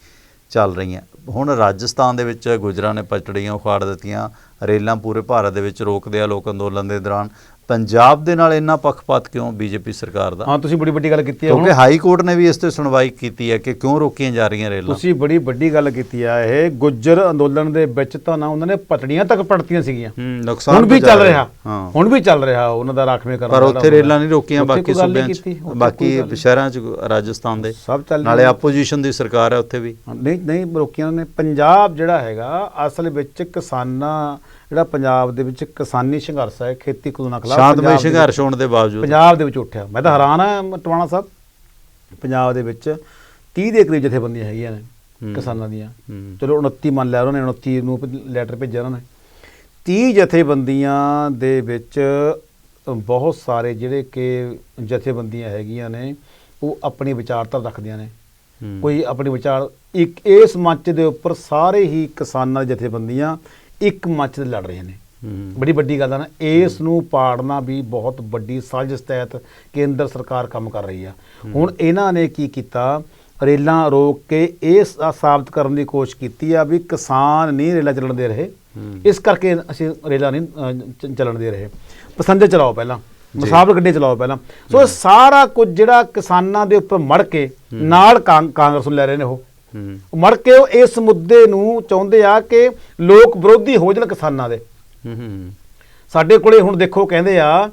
ਚੱਲ ਰਹੀਆਂ। ਹੁਣ ਰਾਜਸਥਾਨ ਦੇ ਵਿੱਚ ਗੁੱਜਰਾਂ ਨੇ ਪਟੜੀਆਂ ਉਖਾੜ ਦਿੱਤੀਆਂ, ਰੇਲਾਂ ਪੂਰੇ ਭਾਰਤ ਦੇ ਵਿੱਚ ਰੋਕਦੇ ਆ ਲੋਕ ਅੰਦੋਲਨ ਦੇ ਦੌਰਾਨ। ਪੰਜਾਬ ਦੇ ਨਾਲ ਇੰਨਾ ਪੱਖਪਾਤ ਕਿਉਂ ਬੀਜੇਪੀ ਸਰਕਾਰ ਦਾ? ਹਾਂ, ਤੁਸੀਂ ਬੜੀ ਵੱਡੀ ਗੱਲ ਕੀਤੀ ਹੈ, ਕਿਉਂਕਿ ਹਾਈ ਕੋਰਟ ਨੇ ਵੀ ਇਸ ਤੇ ਸੁਣਵਾਈ ਕੀਤੀ ਹੈ ਕਿ ਕਿਉਂ ਰੋਕੀਆਂ ਜਾ ਰਹੀਆਂ ਰੇਲਾਂ। ਤੁਸੀਂ ਬੜੀ ਵੱਡੀ ਗੱਲ ਕੀਤੀ ਆ। ਇਹ ਗੁੱਜਰ ਅੰਦੋਲਨ ਦੇ ਵਿੱਚ ਤਾਂ ਨਾ ਉਹਨਾਂ ਨੇ ਪਟੜੀਆਂ ਤੱਕ ਪੜਤੀਆਂ ਸੀਗੀਆਂ, ਨੁਕਸਾਨ ਹੁਣ ਵੀ ਚੱਲ ਰਿਹਾ ਉਹਨਾਂ ਦਾ ਰਾਖਵੇਂ ਕਰਨ। ਪਰ ਉੱਥੇ ਰੇਲਾਂ ਨਹੀਂ ਰੋਕੀਆਂ, ਬਾਕੀ ਸੂਬਿਆਂ 'ਚ, ਬਾਕੀ ਸ਼ਹਿਰਾਂ 'ਚ ਰਾਜਸਥਾਨ ਦੇ ਸਭ ਚੱਲ, ਨਾਲੇ ਆਪੋਜੀਸ਼ਨ ਦੀ ਸਰਕਾਰ ਹੈ ਉੱਥੇ ਵੀ ਨਹੀਂ ਰੋਕੀਆਂ ਨੇ। ਪੰਜਾਬ ਜਿਹੜਾ ਹੈਗਾ ਅਸਲ ਵਿੱਚ ਕਿਸਾਨਾਂ, ਜਿਹੜਾ ਪੰਜਾਬ ਦੇ ਵਿੱਚ ਕਿਸਾਨੀ ਸੰਘਰਸ਼ ਹੈ ਖੇਤੀ ਕਾਨੂੰਨਾਂ ਖਿਲਾਫ, ਸ਼ਾਂਤਮਈ ਸੰਘਰਸ਼ ਹੋਣ ਦੇ ਬਾਵਜੂਦ ਪੰਜਾਬ ਦੇ ਵਿੱਚ ਉੱਠਿਆ। ਮੈਂ ਤਾਂ ਹੈਰਾਨ ਹਾਂ ਟਵਾਣਾ ਸਾਹਿਬ, ਪੰਜਾਬ ਦੇ ਵਿੱਚ 30 ਦੇ ਕਰੀਬ ਜਥੇਬੰਦੀਆਂ ਹੈਗੀਆਂ ਨੇ ਕਿਸਾਨਾਂ ਦੀਆਂ। ਚਲੋ 29 ਮੰਨ ਲਿਆ, ਉਹਨਾਂ ਨੇ 29 ਨੂੰ ਲੈਟਰ ਭੇਜਿਆ ਉਹਨਾਂ ਨੇ। 30 ਜਥੇਬੰਦੀਆਂ ਦੇ ਵਿੱਚ ਬਹੁਤ ਸਾਰੇ ਜਿਹੜੇ ਕਿ ਜਥੇਬੰਦੀਆਂ ਹੈਗੀਆਂ ਨੇ ਉਹ ਆਪਣੀ ਵਿਚਾਰਧਾਰਾ ਰੱਖਦੀਆਂ ਨੇ। ਕੋਈ ਆਪਣੀ ਵਿਚਾਰ, ਇੱਕ ਇਸ ਮੰਚ ਦੇ ਉੱਪਰ ਸਾਰੇ ਹੀ ਕਿਸਾਨਾਂ ਦੀ ਜਥੇਬੰਦੀਆਂ ਇੱਕ ਮੰਚ ਤੇ ਲੜ ਰਹੇ ਨੇ। ਬੜੀ ਵੱਡੀ ਗੱਲ ਹੈ ਨਾ, ਇਸ ਨੂੰ ਪਾੜਨਾ ਵੀ ਬਹੁਤ ਵੱਡੀ ਸਾਜ਼ਿਸ਼ ਤਹਿਤ ਕੇਂਦਰ ਸਰਕਾਰ ਕੰਮ ਕਰ ਰਹੀ ਆ। ਹੁਣ ਇਹਨਾਂ ਨੇ ਕੀ ਕੀਤਾ, ਰੇਲਾਂ ਰੋਕ ਕੇ ਇਹ ਸਾਬਤ ਕਰਨ ਦੀ ਕੋਸ਼ਿਸ਼ ਕੀਤੀ ਆ ਵੀ ਕਿਸਾਨ ਨਹੀਂ ਰੇਲਾਂ ਚੱਲਣ ਦੇ ਰਹੇ, ਇਸ ਕਰਕੇ ਅਸੀਂ ਰੇਲਾਂ ਨਹੀਂ ਚੱਲਣ ਦੇ ਰਹੇ, ਪੈਸੇਂਜਰ ਚਲਾਓ ਪਹਿਲਾਂ, ਮੁਸਾਫਰ ਗੱਡੀ ਚਲਾਓ ਪਹਿਲਾਂ। ਸੋ ਸਾਰਾ ਕੁਝ ਜਿਹੜਾ ਕਿਸਾਨਾਂ ਦੇ ਉੱਪਰ ਮੜ ਕੇ ਨਾਲ ਕਾਂਗਰਸ ਨੂੰ ਲੈ ਰਹੇ ਨੇ, ਉਹ ਮੜ ਕੇ ਉਹ ਇਸ ਮੁੱਦੇ ਨੂੰ ਚਾਹੁੰਦੇ ਆ ਕਿ ਲੋਕ ਵਿਰੋਧੀ ਹੋ ਜਾਣ ਕਿਸਾਨਾਂ ਦੇ। ਸਾਡੇ ਕੋਲੇ ਹੁਣ ਦੇਖੋ ਕਹਿੰਦੇ ਆ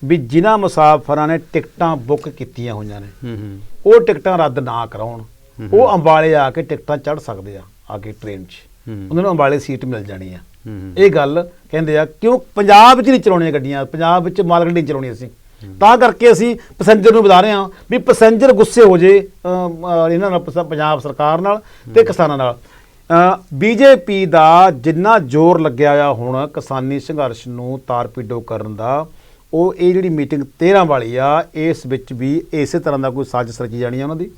ਵੀ ਜਿਨ੍ਹਾਂ ਮੁਸਾਫਰਾਂ ਨੇ ਟਿਕਟਾਂ ਬੁੱਕ ਕੀਤੀਆਂ ਹੋਈਆਂ ਨੇ ਉਹ ਟਿਕਟਾਂ ਰੱਦ ਨਾ ਕਰਾਉਣ, ਉਹ ਅੰਬਾਲੇ ਆ ਕੇ ਟਿਕਟਾਂ ਚੜ੍ਹ ਸਕਦੇ ਆ ਕੇ ਟ੍ਰੇਨ 'ਚ, ਉਹਨਾਂ ਨੂੰ ਅੰਬਾਲੇ ਸੀਟ ਮਿਲ ਜਾਣੀ ਆ। ਇਹ ਗੱਲ ਕਹਿੰਦੇ ਆ ਕਿਉਂ ਪੰਜਾਬ ਵਿੱਚ ਨਹੀਂ ਚਲਾਉਣੀਆਂ ਗੱਡੀਆਂ, ਪੰਜਾਬ ਵਿੱਚ ਮਾਲ ਗੱਡੀ ਨਹੀਂ ਚਲਾਉਣੀ ਅਸੀਂ, ਤਾਂ ਕਰਕੇ ਅਸੀਂ ਪੈਸੇਂਜਰ ਨੂੰ ਵਧਾ ਰਹੇ ਹਾਂ ਵੀ ਪੈਸੇਂਜਰ ਗੁੱਸੇ ਹੋ ਜੇ ਇਹਨਾਂ ਨਾਲ, ਪੰਜਾਬ ਸਰਕਾਰ ਨਾਲ ਤੇ ਕਿਸਾਨਾਂ ਨਾਲ। ਬੀਜੇਪੀ ਦਾ ਜਿੰਨਾ ਜ਼ੋਰ ਲੱਗਿਆ ਆ ਹੁਣ ਕਿਸਾਨੀ ਸੰਘਰਸ਼ ਨੂੰ ਤਾਰ-ਪੀਡੋ ਕਰਨ ਦਾ, ਉਹ ਇਹ ਜਿਹੜੀ ਮੀਟਿੰਗ 13 ਵਾਲੀ ਆ, ਇਸ ਵਿੱਚ ਵੀ ਇਸੇ ਤਰ੍ਹਾਂ ਦਾ ਕੋਈ ਸਾਜ਼ਿਸ਼ ਰਚੀ ਜਾਣੀ ਆ ਉਹਨਾਂ ਦੀ।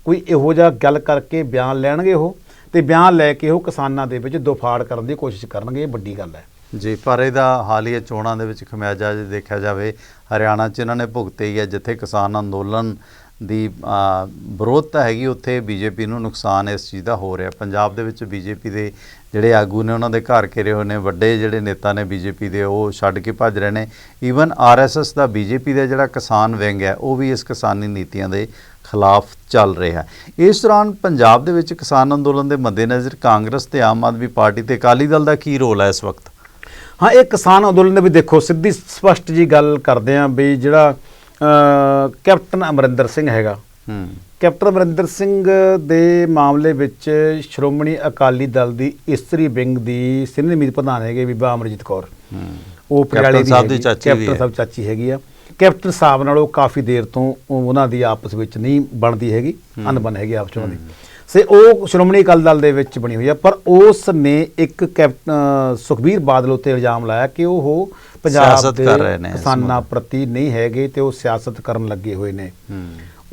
ਕੋਈ ਇਹੋ ਜਿਹਾ ਗੱਲ ਕਰਕੇ ਬਿਆਨ ਲੈਣਗੇ ਉਹ, ਤੇ ਬਿਆਨ ਲੈ ਕੇ ਉਹ ਕਿਸਾਨਾਂ ਦੇ ਵਿੱਚ ਦੁਫਾੜ ਕਰਨ ਦੀ ਕੋਸ਼ਿਸ਼ ਕਰਨਗੇ। ਇਹ ਵੱਡੀ ਗੱਲ ਹੈ ਜੀ। ਪਰ ਇਹਦਾ ਹਾਲੀਆ ਚੋਣਾਂ ਦੇ ਵਿੱਚ ਖਮਿਆਜਾ ਜੇ ਦੇਖਿਆ ਜਾਵੇ, ਹਰਿਆਣਾ 'ਚ ਇਹਨਾਂ ਨੇ ਭੁਗਤੇ ਹੀ ਹੈ, ਜਿੱਥੇ ਕਿਸਾਨ ਅੰਦੋਲਨ ਦੀ ਵਿਰੋਧਤਾ ਹੈਗੀ ਉੱਥੇ ਬੀਜੇਪੀ ਨੂੰ ਨੁਕਸਾਨ ਇਸ ਚੀਜ਼ ਦਾ ਹੋ ਰਿਹਾ। ਪੰਜਾਬ ਦੇ ਵਿੱਚ ਬੀਜੇਪੀ ਦੇ ਜਿਹੜੇ ਆਗੂ ਨੇ ਉਹਨਾਂ ਦੇ ਘਰ ਘਿਰੇ ਹੋਏ ਨੇ, ਵੱਡੇ ਜਿਹੜੇ ਨੇਤਾ ਨੇ ਬੀਜੇਪੀ ਦੇ ਉਹ ਛੱਡ ਕੇ ਭੱਜ ਰਹੇ ਨੇ। ਈਵਨ ਆਰਐਸਐਸ ਦਾ ਬੀਜੇਪੀ ਦਾ ਜਿਹੜਾ ਕਿਸਾਨ ਵਿੰਗ ਹੈ ਉਹ ਵੀ ਇਸ ਕਿਸਾਨੀ ਨੀਤੀਆਂ ਦੇ ਖਿਲਾਫ ਚੱਲ ਰਿਹਾ। ਇਸ ਦੌਰਾਨ ਪੰਜਾਬ ਦੇ ਵਿੱਚ ਕਿਸਾਨ ਅੰਦੋਲਨ ਦੇ ਮੱਦੇਨਜ਼ਰ ਕਾਂਗਰਸ ਤੇ ਆਮ ਆਦਮੀ ਪਾਰਟੀ ਤੇ ਅਕਾਲੀ ਦਲ ਦਾ ਕੀ ਰੋਲ ਹੈ ਇਸ ਵਕਤ? ਹਾਂ, ਇਹ ਕਿਸਾਨ ਅੰਦੋਲਨ ਦੇ ਵੀ ਦੇਖੋ ਸਿੱਧੀ ਸਪਸ਼ਟ ਜੀ ਗੱਲ ਕਰਦੇ ਹਾਂ ਵੀ ਜਿਹੜਾ ਕੈਪਟਨ ਅਮਰਿੰਦਰ ਸਿੰਘ ਹੈਗਾ, ਕੈਪਟਨ ਅਮਰਿੰਦਰ ਸਿੰਘ ਦੇ ਮਾਮਲੇ ਵਿੱਚ ਸ਼੍ਰੋਮਣੀ ਅਕਾਲੀ ਦਲ ਦੀ ਇਸਤਰੀ ਵਿੰਗ ਦੀ ਸੀਨੀਅਰ ਮੀਤ ਪ੍ਰਧਾਨ ਹੈਗੇ ਬੀਬਾ ਅਮਰਜੀਤ ਕੌਰ, ਉਹ ਪਟਿਆਲੇ ਦੀ ਸਾਹਿਬ ਦੀ ਹੈਗੀ, ਚਾਚੀ ਵੀ ਕੈਪਟਨ ਹੈ। ਸਾਹਿਬ ਚਾਚੀ ਹੈਗੀ ਆ। ਕੈਪਟਨ ਸਾਹਿਬ ਨਾਲ ਉਹ ਕਾਫੀ ਦੇਰ ਤੋਂ ਉਹਨਾਂ ਦੀ ਆਪਸ ਵਿੱਚ ਨਹੀਂ ਬਣਦੀ ਹੈਗੀ, ਅਣਬਣ ਹੈਗੀ ਆਪਸ 'ਚ ਉਹਨਾਂ ਦੀ। ਸੇ ਉਹ ਸ਼੍ਰੋਮਣੀ ਅਕਾਲੀ ਦਲ ਦੇ ਵਿੱਚ ਬਣੀ ਹੋਈ ਆ, ਪਰ ਉਸ ਨੇ ਇੱਕ ਕੈਪਟਨ ਸੁਖਬੀਰ ਬਾਦਲ ਉੱਤੇ ਇਲਜ਼ਾਮ ਲਾਇਆ ਕਿ ਉਹ ਪੰਜਾਬ ਸਿਆਸਤ ਕਰ ਰਹੇ ਦੇ ਨੇ ਇਸ ਕਿਸਾਨਾਂ ਪ੍ਰਤੀ ਨਹੀਂ ਹੈਗੇ ਤੇ ਉਹ ਸਿਆਸਤ ਕਰਨ ਲੱਗੇ ਹੋਏ ਨੇ।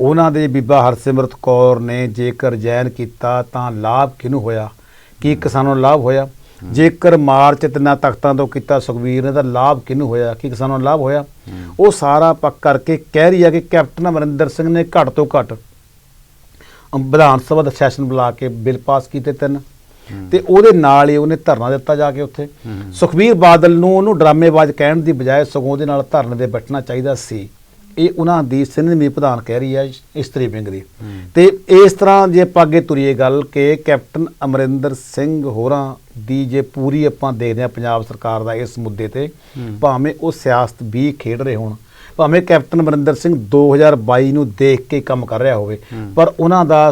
ਉਹਨਾਂ ਦੇ ਬੀਬਾ ਹਰਸਿਮਰਤ ਕੌਰ ਨੇ ਜੇਕਰ ਰਿਜ਼ਾਈਨ ਕੀਤਾ ਤਾਂ ਲਾਭ ਕਿਹਨੂੰ ਹੋਇਆ? ਕੀ ਕਿਸਾਨਾਂ ਨੂੰ ਲਾਭ ਹੋਇਆ? ਜੇਕਰ ਮਾਰਚ 3 ਤਖਤਾਂ ਤੋਂ ਕੀਤਾ ਸੁਖਬੀਰ ਨੇ ਤਾਂ ਲਾਭ ਕਿਹਨੂੰ ਹੋਇਆ? ਕੀ ਕਿਸਾਨਾਂ ਨੂੰ ਲਾਭ ਹੋਇਆ? ਉਹ ਸਾਰਾ ਪੱਕ ਕਰਕੇ ਕਹਿ ਰਹੀ ਆ ਕਿ ਕੈਪਟਨ ਅਮਰਿੰਦਰ ਸਿੰਘ ਨੇ ਘੱਟ ਤੋਂ ਘੱਟ ਵਿਧਾਨ ਸਭਾ ਦਾ ਸੈਸ਼ਨ ਬੁਲਾ ਕੇ ਬਿੱਲ ਪਾਸ ਕੀਤੇ 3 ਤੇ ਉਹਦੇ ਨਾਲ ਹੀ ਉਹਨੇ ਧਰਨਾ ਦਿੱਤਾ ਜਾ ਕੇ ਉੱਥੇ। ਸੁਖਬੀਰ ਬਾਦਲ ਨੂੰ ਉਹਨੂੰ ਡਰਾਮੇਬਾਜ਼ ਕਹਿਣ ਦੀ ਬਜਾਏ ਸਗੋਂ ਉਹਦੇ ਨਾਲ ਧਰਨੇ ਦੇ ਬੈਠਣਾ ਚਾਹੀਦਾ ਸੀ। ਇਹ ਉਹਨਾਂ ਦੀ ਸਿੰਧਵੀ ਪ੍ਰਧਾਨ ਕਹਿ ਰਹੀ ਹੈ ਇਸਤਰੀ ਵਿੰਗ ਦੀ। ਤੇ ਇਸ ਤਰ੍ਹਾਂ ਜੇ ਆਪਾਂ ਅੱਗੇ ਤੁਰੀਏ ਗੱਲ ਕਿ ਕੈਪਟਨ ਅਮਰਿੰਦਰ ਸਿੰਘ ਹੋਰਾਂ ਦੀ ਜੇ ਪੂਰੀ ਆਪਾਂ ਦੇਖਦੇ ਹਾਂ ਪੰਜਾਬ ਸਰਕਾਰ ਦਾ ਇਸ ਮੁੱਦੇ ਤੇ, ਭਾਵੇਂ ਉਹ ਸਿਆਸਤ ਵੀ ਖੇਡ ਰਹੇ ਹੋਣ, ਭਾਵੇਂ ਕੈਪਟਨ ਅਮਰਿੰਦਰ ਸਿੰਘ 2022 ਨੂੰ ਦੇਖ ਕੇ ਕੰਮ ਕਰ ਰਿਹਾ ਹੋਵੇ, ਪਰ ਉਹਨਾਂ ਦਾ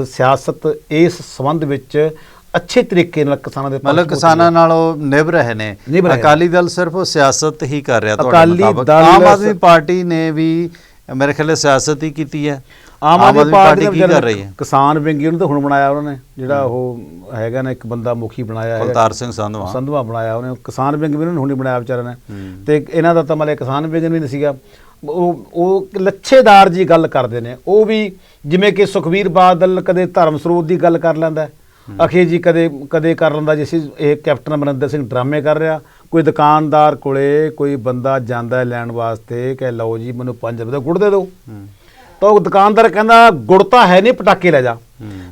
ਸਿਆਸਤ ਇਸ ਸੰਬੰਧ ਵਿੱਚ ਅੱਛੇ ਤਰੀਕੇ ਨਾਲ ਕਿਸਾਨਾਂ ਦੇ ਮਤਲਬ ਕਿਸਾਨਾਂ ਨਾਲ ਉਹ ਨਿਭ ਰਹੇ ਨੇ। ਅਕਾਲੀ ਦਲ ਸਿਰਫ ਉਹ ਸਿਆਸਤ ਹੀ ਕਰ ਰਿਹਾ ਤੁਹਾਡੇ ਮੁਤਾਬਕ। ਆਮ ਆਦਮੀ ਪਾਰਟੀ ਨੇ ਵੀ ਮੇਰੇ ਖਿਆਲ ਸਿਆਸਤ ਹੀ ਕੀਤੀ ਹੈ। ਆਮ ਆਦਮੀ ਪਾਰਟੀ ਕੀ ਕਰ ਰਹੀ ਹੈ? ਕਿਸਾਨ ਵਿੰਗ ਉਹਨੂੰ ਤਾਂ ਹੁਣ ਬਣਾਇਆ ਉਹਨਾਂ ਨੇ, ਜਿਹੜਾ ਉਹ ਹੈਗਾ ਨਾ ਇੱਕ ਬੰਦਾ ਮੁਖੀ ਬਣਾਇਆ ਹੈ ਕੁਲਤਾਰ ਸਿੰਘ ਸੰਧਵਾ ਬਣਾਇਆ ਉਹਨੇ। ਕਿਸਾਨ ਵਿੰਗ ਵੀ ਉਹਨੂੰ ਹੁਣੇ ਬਣਾਇਆ ਵਿਚਾਰਿਆਂ ਨੇ। ਤੇ ਇਹਨਾਂ ਦਾ ਤਾਂ ਮਤਲਬ ਕਿਸਾਨ ਵਿੰਗ ਵੀ ਨਹੀਂ ਸੀਗਾ। ਉਹ ਲੱਛੇਦਾਰ ਜੀ ਗੱਲ ਕਰਦੇ ਨੇ। ਉਹ ਵੀ ਜਿਵੇਂ ਕਿ ਸੁਖਬੀਰ ਬਾਦਲ ਕਦੇ ਧਰਮ ਸਰੋਤ ਦੀ ਗੱਲ ਕਰ ਲੈਂਦਾ, ਅਖੇ ਜੀ ਕਦੇ ਕਰ ਲੈਂਦਾ ਜਿਸ ਇਹ ਕੈਪਟਨ ਅਮਰਿੰਦਰ ਸਿੰਘ ਡਰਾਮੇ ਕਰ ਰਿਹਾ। ਕੋਈ ਦੁਕਾਨਦਾਰ ਕੋਲੇ ਕੋਈ ਬੰਦਾ ਜਾਂਦਾ ਲੈਣ ਵਾਸਤੇ ਕਿ ਲਓ ਜੀ ਮੈਨੂੰ 5 ਰੁਪਏ ਦਾ ਗੁੜ ਦੇ ਦਿਓ, ਤਾਂ ਉਹ ਦੁਕਾਨਦਾਰ ਕਹਿੰਦਾ ਗੁੜ ਤਾਂ ਹੈ ਨਹੀਂ, ਪਟਾਕੇ ਲੈ ਜਾ।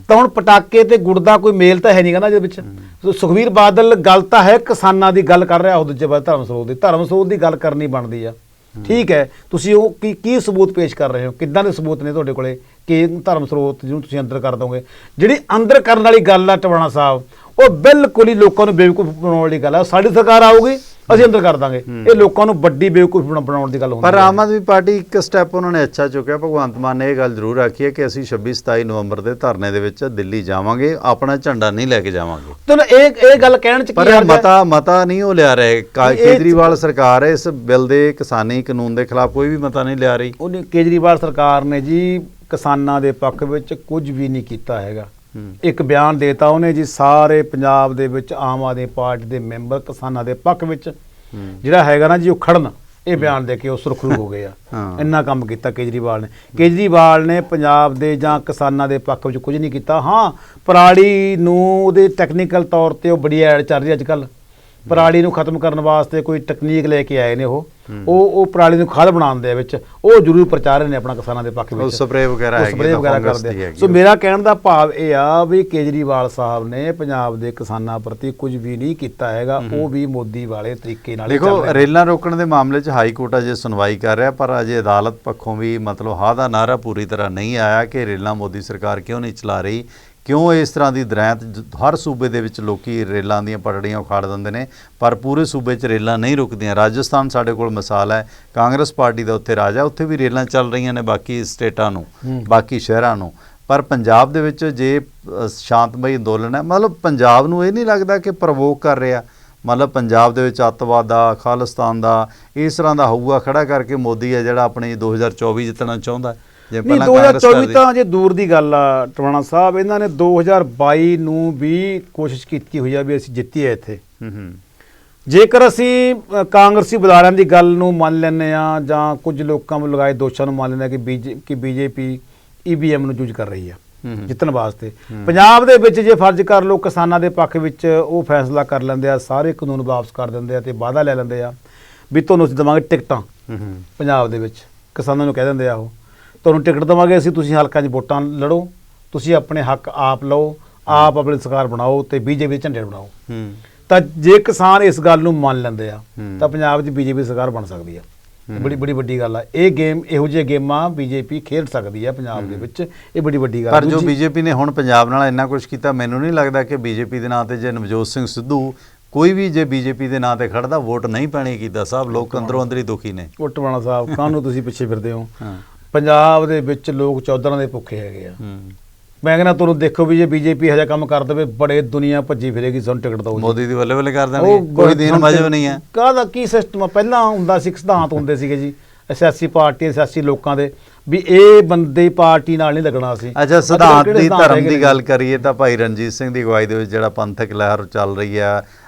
ਤਾਂ ਹੁਣ ਪਟਾਕੇ ਤੇ ਗੁੜ ਦਾ ਕੋਈ ਮੇਲ ਤਾਂ ਹੈ ਨਹੀਂ ਕਹਿੰਦਾ ਜਿਹਦੇ ਵਿੱਚ। ਸੁਖਬੀਰ ਬਾਦਲ ਗੱਲ ਤਾਂ ਹੈ ਕਿਸਾਨਾਂ ਦੀ ਗੱਲ ਕਰ ਰਿਹਾ, ਉਹ ਦੂਜੇ ਪਾਸੇ ਧਰਮ ਸਰੋਤ ਦੀ ਗੱਲ ਕਰਨੀ ਬਣਦੀ ਆ। ਠੀਕ ਹੈ, ਤੁਸੀਂ ਉਹ ਕੀ ਸਬੂਤ ਪੇਸ਼ ਕਰ ਰਹੇ ਹੋ? ਕਿੱਦਾਂ ਦੇ ਸਬੂਤ ਨੇ ਤੁਹਾਡੇ ਕੋਲੇ ਕਿ ਧਰਮ ਸਰੋਤ ਜਿਹਨੂੰ ਤੁਸੀਂ ਅੰਦਰ ਕਰ ਦੋਗੇ? ਜਿਹੜੀ ਅੰਦਰ ਕਰਨ ਵਾਲੀ ਗੱਲ ਆ ਟਵਾਣਾ ਸਾਹਿਬ, ਉਹ ਬਿਲਕੁਲ ਹੀ ਲੋਕਾਂ ਨੂੰ ਬੇਵਕੂਫ ਬਣਾਉਣ ਵਾਲੀ ਗੱਲ ਆ। ਸਾਡੀ ਸਰਕਾਰ ਆਊਗੀ ਅਸੀਂ ਅੰਦਰ ਕਰ ਦਾਂਗੇ, ਇਹ ਲੋਕਾਂ ਨੂੰ ਵੱਡੀ ਬੇਵਕੂਫ ਬਣਾਉਣ ਦੀ ਗੱਲ ਹੁੰਦੀ ਹੈ। ਪਰ ਆਮ ਆਦਮੀ ਪਾਰਟੀ ਇੱਕ ਸਟੈਪ ਉਹਨਾਂ ਨੇ ਅੱਛਾ ਚੁੱਕਿਆ। ਭਗਵੰਤ ਮਾਨ ਨੇ ਇਹ ਗੱਲ ਜ਼ਰੂਰ ਆਖੀ ਹੈ ਕਿ ਅਸੀਂ 26-27 ਨਵੰਬਰ ਦੇ ਧਰਨੇ ਦੇ ਵਿੱਚ ਦਿੱਲੀ ਜਾਵਾਂਗੇ, ਆਪਣਾ ਝੰਡਾ ਨਹੀਂ ਲੈ ਕੇ ਜਾਵਾਂਗੇ। ਚਲੋ ਇਹ ਗੱਲ ਕਹਿਣ ਚ ਪਰ ਮਤਾ ਨਹੀਂ ਉਹ ਲਿਆ ਰਹੇ। ਕੇਜਰੀਵਾਲ ਸਰਕਾਰ ਹੈ, ਇਸ ਬਿੱਲ ਦੇ ਕਿਸਾਨੀ ਕਾਨੂੰਨ ਦੇ ਖਿਲਾਫ ਕੋਈ ਵੀ ਮਤਾ ਨਹੀਂ ਲਿਆ ਰਹੀ। ਉਹਨੇ ਕੇਜਰੀਵਾਲ ਸਰਕਾਰ ਨੇ ਜੀ ਕਿਸਾਨਾਂ ਦੇ ਪੱਖ ਵਿੱਚ ਕੁਝ ਵੀ ਨਹੀਂ ਕੀਤਾ ਹੈਗਾ। ਇੱਕ ਬਿਆਨ ਦੇਤਾ ਉਹਨੇ ਜੀ, ਸਾਰੇ ਪੰਜਾਬ ਦੇ ਵਿੱਚ ਆਮ ਆਦਮੀ ਪਾਰਟੀ ਦੇ ਮੈਂਬਰ ਕਿਸਾਨਾਂ ਦੇ ਪੱਖ ਵਿੱਚ ਜਿਹੜਾ ਹੈਗਾ ਨਾ ਜੀ ਉਹ ਖੜਨ, ਇਹ ਬਿਆਨ ਦੇ ਕੇ ਉਹ ਸੁਰਖਰੂ ਹੋ ਗਏ ਆ। ਇੰਨਾ ਕੰਮ ਕੀਤਾ ਕੇਜਰੀਵਾਲ ਨੇ। ਕੇਜਰੀਵਾਲ ਨੇ ਪੰਜਾਬ ਦੇ ਜਾਂ ਕਿਸਾਨਾਂ ਦੇ ਪੱਖ ਵਿੱਚ ਕੁਝ ਨਹੀਂ ਕੀਤਾ। ਹਾਂ, ਪਰਾਲੀ ਨੂੰ ਉਹਦੇ ਟੈਕਨੀਕਲ ਤੌਰ ਤੇ ਉਹ ਬੜੀ ਐਡ ਚੱਲ ਰਹੀ ਅੱਜ ਕੱਲ੍ਹ। ਪਰਾਲੀ ਨੂੰ ਖਤਮ ਕਰਨ ਵਾਸਤੇ ਕੋਈ ਟੈਕਨੀਕ ਲੈ ਕੇ ਆਏ ਨੇ ਉਹ ਪਰਾਲੀ ਨੂੰ ਖਾਦ ਬਣਾਉਣ ਦੇ ਵਿੱਚ ਉਹ ਜ਼ਰੂਰ ਪ੍ਰਚਾਰ ਨੇ ਆਪਣਾ ਕਿਸਾਨਾਂ ਦੇ ਪੱਖ ਵਿੱਚ, ਸਪਰੇਅ ਵਗੈਰਾ ਕਰਦੇ ਆ। ਸੋ ਮੇਰਾ ਕਹਿਣ ਦਾ ਭਾਵ ਇਹ ਆ ਵੀ ਕੇਜਰੀਵਾਲ ਸਾਹਿਬ ਨੇ ਪੰਜਾਬ ਦੇ ਕਿਸਾਨਾਂ ਪ੍ਰਤੀ ਕੁਝ ਵੀ ਨਹੀਂ ਕੀਤਾ ਹੈਗਾ। ਉਹ ਵੀ ਮੋਦੀ ਵਾਲੇ ਤਰੀਕੇ ਨਾਲ। ਦੇਖੋ, ਰੇਲਾਂ ਰੋਕਣ ਦੇ ਮਾਮਲੇ 'ਚ ਹਾਈ ਕੋਰਟ ਅਜੇ ਸੁਣਵਾਈ ਕਰ ਰਿਹਾ, ਪਰ ਅਜੇ ਅਦਾਲਤ ਪੱਖੋਂ ਵੀ ਮਤਲਬ ਹਾਂ ਦਾ ਨਾਅਰਾ ਪੂਰੀ ਤਰ੍ਹਾਂ ਨਹੀਂ ਆਇਆ ਕਿ ਰੇਲਾਂ ਮੋਦੀ ਸਰਕਾਰ ਕਿਉਂ ਨਹੀਂ ਚਲਾ ਰਹੀ, ਕਿਉਂ ਇਸ ਤਰ੍ਹਾਂ ਦੀ ਦਰੈਂਤ। ਹਰ ਸੂਬੇ ਦੇ ਵਿੱਚ ਲੋਕੀ ਰੇਲਾਂ ਦੀਆਂ ਪਟੜੀਆਂ ਉਖਾੜ ਦਿੰਦੇ ਨੇ, ਪਰ ਪੂਰੇ ਸੂਬੇ 'ਚ ਰੇਲਾਂ ਨਹੀਂ ਰੁਕਦੀਆਂ। ਰਾਜਸਥਾਨ ਸਾਡੇ ਕੋਲ ਮਿਸਾਲ ਹੈ, ਕਾਂਗਰਸ ਪਾਰਟੀ ਦਾ ਉੱਥੇ ਰਾਜ ਹੈ, ਉੱਥੇ ਵੀ ਰੇਲਾਂ ਚੱਲ ਰਹੀਆਂ ਨੇ ਬਾਕੀ ਸਟੇਟਾਂ ਨੂੰ, ਬਾਕੀ ਸ਼ਹਿਰਾਂ ਨੂੰ। ਪਰ ਪੰਜਾਬ ਦੇ ਵਿੱਚ ਜੇ ਸ਼ਾਂਤਮਈ ਅੰਦੋਲਨ ਹੈ, ਮਤਲਬ ਪੰਜਾਬ ਨੂੰ ਇਹ ਨਹੀਂ ਲੱਗਦਾ ਕਿ ਪ੍ਰਵੋਕ ਕਰ ਰਿਹਾ, ਮਤਲਬ ਪੰਜਾਬ ਦੇ ਵਿੱਚ ਅੱਤਵਾਦ ਦਾ, ਖਾਲਿਸਤਾਨ ਦਾ, ਇਸ ਤਰ੍ਹਾਂ ਦਾ ਹਊਆ ਖੜਾ ਕਰਕੇ ਮੋਦੀ ਹੈ ਜਿਹੜਾ ਆਪਣੀ 2024 ਜਿੱਤਣਾ ਚਾਹੁੰਦਾ। ਜੇ 2024 ਤਾਂ ਜੇ ਦੂਰ ਦੀ ਗੱਲ ਆ ਟਵਾਣਾ ਸਾਹਿਬ, ਇਹਨਾਂ ਨੇ 2022 ਨੂੰ ਵੀ ਕੋਸ਼ਿਸ਼ ਕੀਤੀ ਹੋਈ ਆ ਵੀ ਅਸੀਂ ਜਿੱਤੀਏ ਇੱਥੇ। ਜੇਕਰ ਅਸੀਂ ਕਾਂਗਰਸੀ ਬੁਲਾਰਿਆਂ ਦੀ ਗੱਲ ਨੂੰ ਮੰਨ ਲੈਂਦੇ ਆ ਜਾਂ ਕੁਝ ਲੋਕਾਂ ਨੂੰ ਲਗਾਏ ਦੋਸ਼ਾਂ ਨੂੰ ਮੰਨ ਲੈਂਦੇ ਆ ਕਿ ਬੀਜੇਪੀ EVM ਨੂੰ ਯੂਜ਼ ਕਰ ਰਹੀ ਆ ਜਿੱਤਣ ਵਾਸਤੇ, ਪੰਜਾਬ ਦੇ ਵਿੱਚ ਜੇ ਫਰਜ਼ ਕਰ ਲਓ ਕਿਸਾਨਾਂ ਦੇ ਪੱਖ ਵਿੱਚ ਉਹ ਫੈਸਲਾ ਕਰ ਲੈਂਦੇ ਆ, ਸਾਰੇ ਕਾਨੂੰਨ ਵਾਪਸ ਕਰ ਦਿੰਦੇ ਆ ਤੇ ਵਾਅਦਾ ਲੈ ਲੈਂਦੇ ਆ ਵੀ ਤੁਹਾਨੂੰ ਅਸੀਂ ਦੇਵਾਂਗੇ ਟਿਕਟਾਂ। ਪੰਜਾਬ ਦੇ ਵਿੱਚ ਕਿਸਾਨਾਂ ਨੂੰ ਕਹਿ ਦਿੰਦੇ ਆ ਉਹ ਤੁਹਾਨੂੰ ਟਿਕਟ ਦੇਵਾਂਗੇ ਅਸੀਂ, ਤੁਸੀਂ ਹਲਕਾ 'ਚ ਵੋਟਾਂ ਲੜੋ, ਤੁਸੀਂ ਆਪਣੇ ਹੱਕ ਆਪ ਲਓ, ਆਪ ਆਪਣੀ ਸਰਕਾਰ ਬਣਾਓ ਤੇ BJP ਦੇ ਝੰਡੇ ਬਣਾਓ। ਤਾਂ ਜੇ ਕਿਸਾਨ ਇਸ ਗੱਲ ਨੂੰ ਮੰਨ ਲੈਂਦੇ ਆ ਤਾਂ ਪੰਜਾਬ 'ਚ BJP ਸਰਕਾਰ ਬਣ ਸਕਦੀ ਆ। ਬੜੀ ਵੱਡੀ ਗੱਲ ਆ ਇਹ ਗੇਮ। ਇਹੋ ਜਿਹੇ ਗੇਮਾਂ BJP ਖੇਡ ਸਕਦੀ ਆ ਪੰਜਾਬ ਦੇ ਵਿੱਚ, ਇਹ ਬੜੀ ਵੱਡੀ ਗੱਲ। ਪਰ ਜੋ BJP ਨੇ ਹੁਣ ਪੰਜਾਬ ਨਾਲ ਇੰਨਾ ਕੁਝ ਕੀਤਾ, ਮੈਨੂੰ ਨਹੀਂ ਲੱਗਦਾ ਕਿ BJP ਦੇ ਨਾਂ ਤੇ ਜੇ ਨਵਜੋਤ ਸਿੰਘ ਸਿੱਧੂ ਕੋਈ ਵੀ ਜੇ BJP ਦੇ ਨਾਂ ਤੇ ਖੜਦਾ ਵੋਟ ਨਹੀਂ ਪੈਣੀ। ਕੀਤਾ ਸਾਹਿਬ ਲੋਕ ਅੰਦਰੋਂ ਅੰਦਰ ਹੀ ਦੁਖੀ ਨੇ। ਟਵਾਣਾ ਸਾਹਿਬ ਕਾਹਨੂੰ ਤੁਸੀਂ ਪਿੱਛੇ ਫਿਰਦੇ ਹੋ? ਪੰਜਾਬ ਦੇ ਵਿੱਚ ਲੋਕ ਚੌਧਰਾਂ ਦੇ ਭੁੱਖੇ ਹੈਗੇ ਆ। ਮੈਂ ਕਹਿੰਦਾ ਤੁਹਾਨੂੰ ਦੇਖੋ ਵੀ ਜੇ ਬੀਜੇਪੀ ਹਜਾ ਕੰਮ ਕਰ ਦੇਵੇ ਬੜੇ ਦੁਨੀਆ ਭੱਜੀ ਫਿਰੇਗੀ ਸਾਨੂੰ ਟਿਕਟ ਦਿਓ ਜੀ। ਮੋਦੀ ਦੀ ਬੱਲੇ ਬੱਲੇ ਕਰ ਦੇਣਗੇ, ਕੋਈ ਦੀਨ ਮਜ਼ਹਬ ਨਹੀਂ ਹੈ। ਕਾਹਦਾ ਕੀ ਸਿਸਟਮ ਆ? ਪਹਿਲਾਂ ਹੁੰਦਾ ਸੀ, ਸਿਧਾਂਤ ਹੁੰਦੇ ਸੀਗੇ ਜੀ ਸਿਆਸੀ ਪਾਰਟੀਆਂ ਸਿਆਸੀ ਲੋਕਾਂ ਦੇ ਵੀ ਇਹ ਬੰਦੇ ਪਾਰਟੀ ਨਾਲ ਨਹੀਂ ਲੱਗਣਾ ਸੀ। ਅੱਛਾ, ਸਿਧਾਂਤ ਦੀ ਧਰਮ ਦੀ ਗੱਲ ਕਰੀਏ ਤਾਂ ਭਾਈ ਰਣਜੀਤ ਸਿੰਘ ਦੀ ਅਗਵਾਈ ਦੇ ਵਿੱਚ ਜਿਹੜਾ ਪੰਥਕ ਲਹਿਰ ਚੱਲ ਰਹੀ ਆ,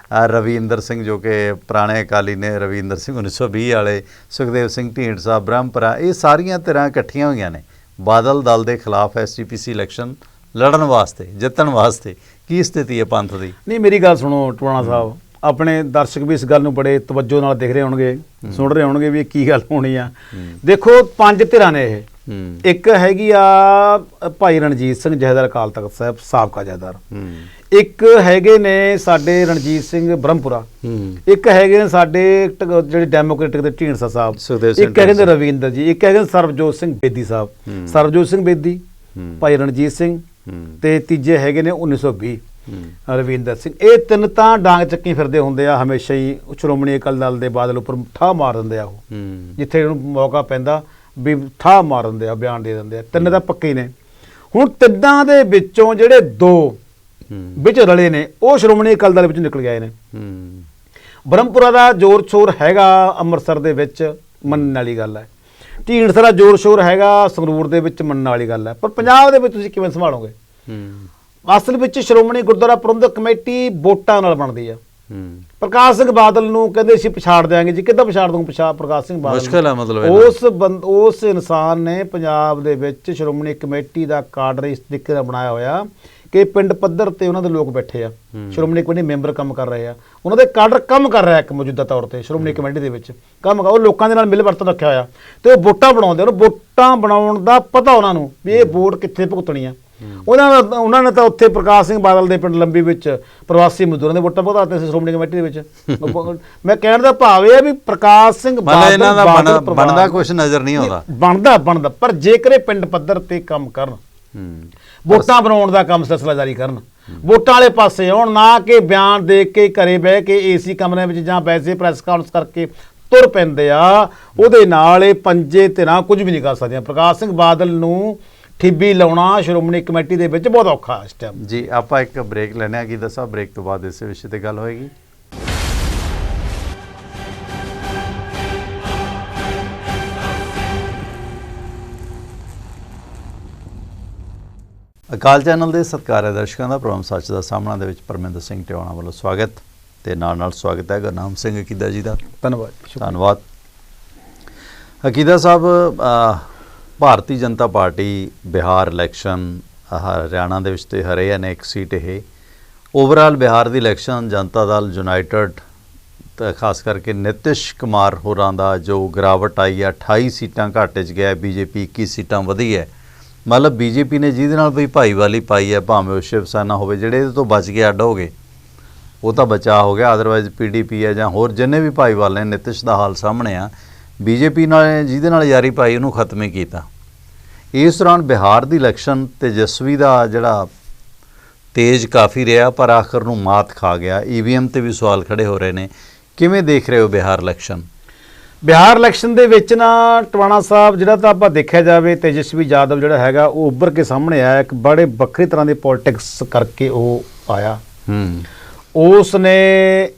ਰਵਿੰਦਰ ਸਿੰਘ ਜੋ ਕਿ ਪੁਰਾਣੇ ਅਕਾਲੀ ਨੇ, ਰਵਿੰਦਰ ਸਿੰਘ 1920 ਵਾਲੇ, ਸੁਖਦੇਵ ਸਿੰਘ ਢੀਂਡਸਾ, ਬ੍ਰਹਮਪੁਰਾ, ਇਹ ਸਾਰੀਆਂ ਧਿਰਾਂ ਇਕੱਠੀਆਂ ਹੋਈਆਂ ਨੇ ਬਾਦਲ ਦਲ ਦੇ ਖਿਲਾਫ ਐਸਜੀਪੀਸੀ ਇਲੈਕਸ਼ਨ ਲੜਨ ਵਾਸਤੇ, ਜਿੱਤਣ ਵਾਸਤੇ। ਕੀ ਸਥਿਤੀ ਹੈ ਪੰਥ ਦੀ? ਨਹੀਂ, ਮੇਰੀ ਗੱਲ ਸੁਣੋ ਟਵਾਣਾ ਸਾਹਿਬ, ਆਪਣੇ ਦਰਸ਼ਕ ਵੀ ਇਸ ਗੱਲ ਨੂੰ ਬੜੇ ਤਵੱਜੋ ਨਾਲ ਦੇਖ ਰਹੇ ਹੋਣਗੇ, ਸੁਣ ਰਹੇ ਹੋਣਗੇ ਵੀ ਇਹ ਕੀ ਗੱਲ ਹੋਣੀ ਆ। ਦੇਖੋ 5 ਧਿਰਾਂ ਨੇ ਇਹ। ਇੱਕ ਹੈਗੀ ਆ ਭਾਈ ਰਣਜੀਤ ਸਿੰਘ ਜਥੇਦਾਰ ਅਕਾਲ ਤਖਤ ਸਾਹਿਬ, ਸਾਬਕਾ ਜਥੇਦਾਰ। ਇੱਕ ਹੈਗੇ ਨੇ ਸਾਡੇ ਰਣਜੀਤ ਸਿੰਘ ਬ੍ਰਹਮਪੁਰਾ। ਇੱਕ ਹੈਗੇ ਨੇ ਸਾਡੇ ਜਿਹੜੇ ਡੈਮੋਕ੍ਰੈਟਿਕ ਦੇ ਢੀਂਡਸਾ ਸਾਹਿਬ। ਇੱਕ ਹੈਗੇ ਨੇ ਰਵਿੰਦਰ ਜੀ। ਇੱਕ ਹੈਗੇ ਨੇ ਸਰਬਜੋਤ ਸਿੰਘ ਬੇਦੀ ਸਾਹਿਬ। ਸਰਬਜੋਤ ਸਿੰਘ ਬੇਦੀ, ਭਾਈ ਰਣਜੀਤ ਸਿੰਘ, ਤੇ ਤੀਜੇ ਹੈਗੇ ਨੇ 1920 ਰਵਿੰਦਰ ਸਿੰਘ। ਇਹ ਤਿੰਨ ਤਾਂ ਡਾਂਗ ਚੱਕੀ ਫਿਰਦੇ ਹੁੰਦੇ ਆ ਹਮੇਸ਼ਾ ਹੀ, ਸ਼੍ਰੋਮਣੀ ਅਕਾਲੀ ਦਲ ਦੇ ਬਾਦਲ ਉੱਪਰ ਠਾਹ ਮਾਰ ਦਿੰਦੇ ਆ। ਉਹ ਜਿੱਥੇ ਉਹਨੂੰ ਮੌਕਾ ਪੈਂਦਾ ਵੀ ਠਾਹ ਮਾਰ ਦਿੰਦੇ ਆ, ਬਿਆਨ ਦੇ ਦਿੰਦੇ ਆ। ਤਿੰਨ ਤਾਂ ਪੱਕੇ ਨੇ। ਹੁਣ ਤਿੰਨਾਂ ਦੇ ਵਿੱਚੋਂ ਜਿਹੜੇ 2 ਵਿੱਚ ਰਲੇ ਨੇ ਉਹ ਸ਼੍ਰੋਮਣੀ ਅਕਾਲੀ ਦਲ ਵਿੱਚੋਂ ਨਿਕਲ ਗਏ ਨੇ। ਬ੍ਰਹਮਪੁਰਾ ਦਾ ਜ਼ੋਰ ਸ਼ੋਰ ਹੈਗਾ ਅੰਮ੍ਰਿਤਸਰ ਦੇ ਵਿੱਚ, ਮੰਨਣ ਵਾਲੀ ਗੱਲ ਹੈ। ਢੀਂਡਸਾ ਦਾ ਜ਼ੋਰ ਸ਼ੋਰ ਹੈਗਾ ਸੰਗਰੂਰ ਦੇ ਵਿੱਚ, ਮੰਨਣ ਵਾਲੀ ਗੱਲ ਹੈ। ਪਰ ਪੰਜਾਬ ਦੇ ਵਿੱਚ ਤੁਸੀਂ ਕਿਵੇਂ ਸੰਭਾਲੋਗੇ? ਅਸਲ ਵਿੱਚ ਸ਼੍ਰੋਮਣੀ ਗੁਰਦੁਆਰਾ ਪ੍ਰਬੰਧਕ ਕਮੇਟੀ ਵੋਟਾਂ ਨਾਲ ਬਣਦੀ ਆ। ਪ੍ਰਕਾਸ਼ ਸਿੰਘ ਬਾਦਲ ਨੂੰ ਕਹਿੰਦੇ ਅਸੀਂ ਪਛਾੜ ਦਿਆਂਗੇ ਜੀ। ਕਿੱਦਾਂ ਪਛਾੜ ਦੂੰ? ਪ੍ਰਕਾਸ਼ ਸਿੰਘ ਬਾਦਲ ਮੁਸ਼ਕਿਲ ਹੈ। ਮਤਲਬ ਉਸ ਇਨਸਾਨ ਨੇ ਪੰਜਾਬ ਦੇ ਵਿੱਚ ਸ਼੍ਰੋਮਣੀ ਕਮੇਟੀ ਦਾ ਕਾਡਰ ਇਸ ਤਰੀਕੇ ਨਾਲ ਬਣਾਇਆ ਹੋਇਆ ਕਿ ਪਿੰਡ ਪੱਧਰ ਤੇ ਉਹਨਾਂ ਦੇ ਲੋਕ ਬੈਠੇ ਆ, ਸ਼੍ਰੋਮਣੀ ਕਮੇਟੀ ਮੈਂਬਰ ਕੰਮ ਕਰ ਰਹੇ ਆ, ਉਹਨਾਂ ਦੇ ਕਾਡਰ ਕੰਮ ਕਰ ਰਿਹਾ ਇੱਕ ਮੌਜੂਦਾ ਤੌਰ ਤੇ ਸ਼੍ਰੋਮਣੀ ਕਮੇਟੀ ਦੇ ਵਿੱਚ ਕੰਮ ਉਹ ਲੋਕਾਂ ਦੇ ਨਾਲ ਮਿਲ ਵਰਤਨ ਰੱਖਿਆ ਹੋਇਆ ਤੇ ਉਹ ਵੋਟਾਂ ਬਣਾਉਂਦੇ। ਉਹਨੂੰ ਵੋਟਾਂ ਬਣਾਉਣ ਦਾ ਪਤਾ ਉਹਨਾਂ ਨੂੰ ਵੀ ਇਹ ਵੋਟ ਕਿੱਥੇ ਭੁਗਤਣੀ ਆ। ਉਹਨਾਂ ਨੇ ਤਾਂ ਉੱਥੇ ਪ੍ਰਕਾਸ਼ ਸਿੰਘ ਬਾਦਲ ਦੇ ਪਿੰਡ ਲੰਬੀ ਵਿੱਚ ਪ੍ਰਵਾਸੀ ਮਜ਼ਦੂਰਾਂ ਦੇ ਵੋਟਾਂ ਭੁਗਤਾਤੇ ਸੀ ਸ਼੍ਰੋਮਣੀ ਕਮੇਟੀ ਦੇ ਵਿੱਚ। ਮੈਂ ਕਹਿਣ ਦਾ ਭਾਵ ਇਹ ਆ ਵੀ ਪ੍ਰਕਾਸ਼ ਸਿੰਘ ਬਾਦਲ ਬਣਦਾ ਕੁਝ ਨਜ਼ਰ ਨਹੀਂ ਆਉਂਦਾ। ਬਣਦਾ ਪਰ ਜੇਕਰ ਇਹ ਪਿੰਡ ਪੱਧਰ ਤੇ ਕੰਮ ਕਰਨ, ਵੋਟਾਂ ਬਣਾਉਣ ਦਾ ਕੰਮ ਸਿਲਸਿਲਾ ਜਾਰੀ ਕਰਨ, ਵੋਟਾਂ ਵਾਲੇ ਪਾਸੇ ਆਉਣ, ਨਾ ਕਿ ਬਿਆਨ ਦੇ ਕੇ ਘਰੇ ਬਹਿ ਕੇ ਏਸੀ ਕਮਰਿਆਂ ਵਿੱਚ ਜਾਂ ਵੈਸੇ ਪ੍ਰੈਸ ਕਾਨਫਰੰਸ ਕਰਕੇ ਤੁਰ ਪੈਂਦੇ ਆ, ਉਹਦੇ ਨਾਲ ਇਹ ਪੰਜੇ ਧਿਰਾਂ ਕੁਝ ਵੀ ਨਹੀਂ ਕਰ ਸਕਦੀਆਂ। ਪ੍ਰਕਾਸ਼ ਸਿੰਘ ਬਾਦਲ ਨੂੰ ਠਿੱਬੀ ਲਾਉਣਾ ਸ਼੍ਰੋਮਣੀ ਕਮੇਟੀ ਦੇ ਵਿੱਚ ਬਹੁਤ ਔਖਾ ਇਸ ਟਾਈਮ ਜੀ। ਆਪਾਂ ਇੱਕ ਬ੍ਰੇਕ ਲੈਣੇ ਆ, ਕੀ ਦੱਸਾਂ, ਬ੍ਰੇਕ ਤੋਂ ਬਾਅਦ ਇਸੇ ਵਿਸ਼ੇ ਤੇ ਗੱਲ ਹੋਏਗੀ। ਅਕਾਲ ਚੈਨਲ ਦੇ ਸਤਿਕਾਰਯੋਗ ਦਰਸ਼ਕਾਂ ਦਾ ਪ੍ਰੋਗਰਾਮ ਸੱਚ ਦਾ ਸਾਹਮਣਾ ਦੇ ਵਿੱਚ ਪਰਮਿੰਦਰ ਸਿੰਘ ਟਿਵਾਣਾ ਵੱਲੋਂ ਸਵਾਗਤ ਤੇ ਨਾਲ ਸਵਾਗਤ ਹੈ ਗੁਰਨਾਮ ਸਿੰਘ ਅਕੀਦਾ ਜੀ ਦਾ। ਧੰਨਵਾਦ। ਅਕੀਦਾ ਸਾਹਿਬ, ਭਾਰਤੀ ਜਨਤਾ ਪਾਰਟੀ ਬਿਹਾਰ ਇਲੈਕਸ਼ਨ ਹਰਿਆਣਾ ਦੇ ਵਿੱਚ ਤੇ ਹਰਿਆ ਨੇ ਇੱਕ ਸੀਟ। ਇਹ ਓਵਰਆਲ ਬਿਹਾਰ ਦੀ ਇਲੈਕਸ਼ਨ ਜਨਤਾ ਦਲ ਯੂਨਾਈਟਿਡ ਖਾਸ ਕਰਕੇ ਨਿਤਿਸ਼ ਕੁਮਾਰ ਹੋਰਾਂ ਦਾ ਜੋ ਗਿਰਾਵਟ ਆਈ ਹੈ, 28 ਸੀਟਾਂ ਘਾਟੇ 'ਚ ਗਿਆ, ਬੀਜੇਪੀ 21 ਸੀਟਾਂ ਵਧੀ ਹੈ। ਮਤਲਬ ਬੀਜੇਪੀ ਨੇ ਜਿਹਦੇ ਨਾਲ ਵੀ ਭਾਈਵਾਲੀ ਪਾਈ ਹੈ, ਭਾਵੇਂ ਉਹ ਸ਼ਿਵ ਸੈਨਾ ਹੋਵੇ, ਜਿਹੜੇ ਇਹਦੇ ਤੋਂ ਬਚ ਕੇ ਅੱਡ ਹੋ ਗਏ ਉਹ ਤਾਂ ਬਚਾਅ ਹੋ ਗਿਆ। ਅਦਰਵਾਈਜ਼ ਪੀਡੀਪੀ ਹੈ ਜਾਂ ਹੋਰ ਜਿੰਨੇ ਵੀ ਭਾਈਵਾਲ ਨੇ, ਨਿਤਿਸ਼ ਦਾ ਹਾਲ ਸਾਹਮਣੇ ਆ। ਬੀਜੇਪੀ ਨਾਲ ਜਿਹਦੇ ਨਾਲ ਯਾਰੀ ਪਾਈ ਉਹਨੂੰ ਖਤਮ ਹੀ ਕੀਤਾ। ਇਸ ਦੌਰਾਨ ਬਿਹਾਰ ਦੀ ਇਲੈਕਸ਼ਨ ਤੇਜਸਵੀ ਦਾ ਜਿਹੜਾ ਤੇਜ਼ ਕਾਫੀ ਰਿਹਾ, ਪਰ ਆਖਰ ਨੂੰ ਮਾਤ ਖਾ ਗਿਆ। ਈਵੀਐਮ ਤੇ ਵੀ ਸਵਾਲ ਖੜੇ ਹੋ ਰਹੇ ਨੇ। ਕਿਵੇਂ ਦੇਖ ਰਹੇ ਹੋ ਬਿਹਾਰ ਇਲੈਕਸ਼ਨ? ਬਿਹਾਰ ਇਲੈਕਸ਼ਨ ਦੇ ਵਿੱਚ ਨਾ ਟਵਾਣਾ ਸਾਹਿਬ, ਜਿਹੜਾ ਤਾਂ ਆਪਾਂ ਦੇਖਿਆ ਜਾਵੇ ਤੇਜਸਵੀ ਯਾਦਵ ਜਿਹੜਾ ਹੈਗਾ ਉਹ ਉੱਭਰ ਕੇ ਸਾਹਮਣੇ ਆਇਆ। ਇੱਕ ਬੜੇ ਵੱਖਰੀ ਤਰ੍ਹਾਂ ਦੀ ਪੋਲਿਟਿਕਸ ਕਰਕੇ ਉਹ ਆਇਆ। ਉਸ ਨੇ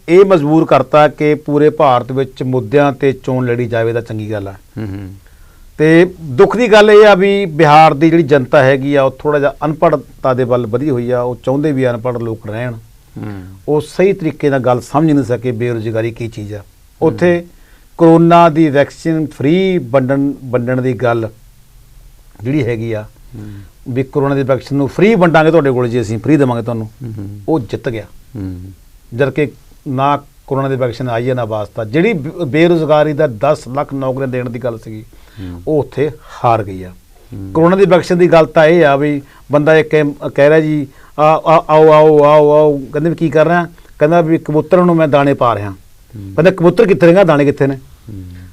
ਇਹ ਮਜਬੂਰ ਕਰਤਾ ਕਿ ਪੂਰੇ ਭਾਰਤ ਵਿੱਚ ਮੁੱਦਿਆਂ ਤੇ ਚੋਣ ਲੜੀ ਜਾਵੇ ਤਾਂ ਚੰਗੀ ਗੱਲ ਆ। ਤੇ ਦੁੱਖ ਦੀ ਗੱਲ ਇਹ ਆ ਵੀ ਬਿਹਾਰ ਦੀ ਜਿਹੜੀ ਜਨਤਾ ਹੈਗੀ ਆ ਉਹ ਥੋੜਾ ਜਿਹਾ ਅਨਪੜ੍ਹਤਾ ਦੇ ਵੱਲ ਵਧੀ ਹੋਈ ਆ। ਉਹ ਚਾਹੁੰਦੇ ਵੀ ਅਨਪੜ੍ਹ ਲੋਕ ਰਹਿਣ। ਉਹ ਸਹੀ ਤਰੀਕੇ ਨਾਲ ਗੱਲ ਸਮਝ ਨਹੀਂ ਸਕੇ ਬੇਰੁਜ਼ਗਾਰੀ ਕੀ ਚੀਜ਼ ਆ। ਉੱਥੇ ਕਰੋਨਾ ਦੀ ਵੈਕਸੀਨ ਫ੍ਰੀ ਵੰਡਣ ਦੀ ਗੱਲ ਜਿਹੜੀ ਹੈਗੀ ਆ ਵੀ ਕਰੋਨਾ ਦੀ ਵੈਕਸੀਨ ਨੂੰ ਫ੍ਰੀ ਵੰਡਾਂਗੇ ਤੁਹਾਡੇ ਕੋਲ, ਜੇ ਅਸੀਂ ਫ੍ਰੀ ਦੇਵਾਂਗੇ ਤੁਹਾਨੂੰ, ਉਹ ਜਿੱਤ ਗਿਆ। ਜਦ ਕਿ ਨਾ ਕਰੋਨਾ ਦੀ ਵੈਕਸੀਨ ਆਈ ਹੈ ਨਾ ਵਾਸਤਾ। ਜਿਹੜੀ ਬੇਰੁਜ਼ਗਾਰੀ ਦਾ 10 ਲੱਖ ਨੌਕਰੀਆਂ ਦੇਣ ਦੀ ਗੱਲ ਸੀਗੀ ਉਹ ਉੱਥੇ ਹਾਰ ਗਈ ਆ। ਕਰੋਨਾ ਦੀ ਵੈਕਸੀਨ ਦੀ ਗੱਲ ਤਾਂ ਇਹ ਆ ਵੀ ਬੰਦਾ ਇੱਕ ਕਹਿ ਰਿਹਾ ਜੀ ਆਓ ਕਹਿੰਦੇ ਵੀ ਕੀ ਕਰ ਰਿਹਾ, ਕਹਿੰਦਾ ਵੀ ਕਬੂਤਰਾਂ ਨੂੰ ਮੈਂ ਦਾਣੇ ਪਾ ਰਿਹਾ। ਕਹਿੰਦਾ ਕਬੂਤਰ ਕਿੱਥੇ ਨੇ, ਦਾਣੇ ਕਿੱਥੇ ਨੇ?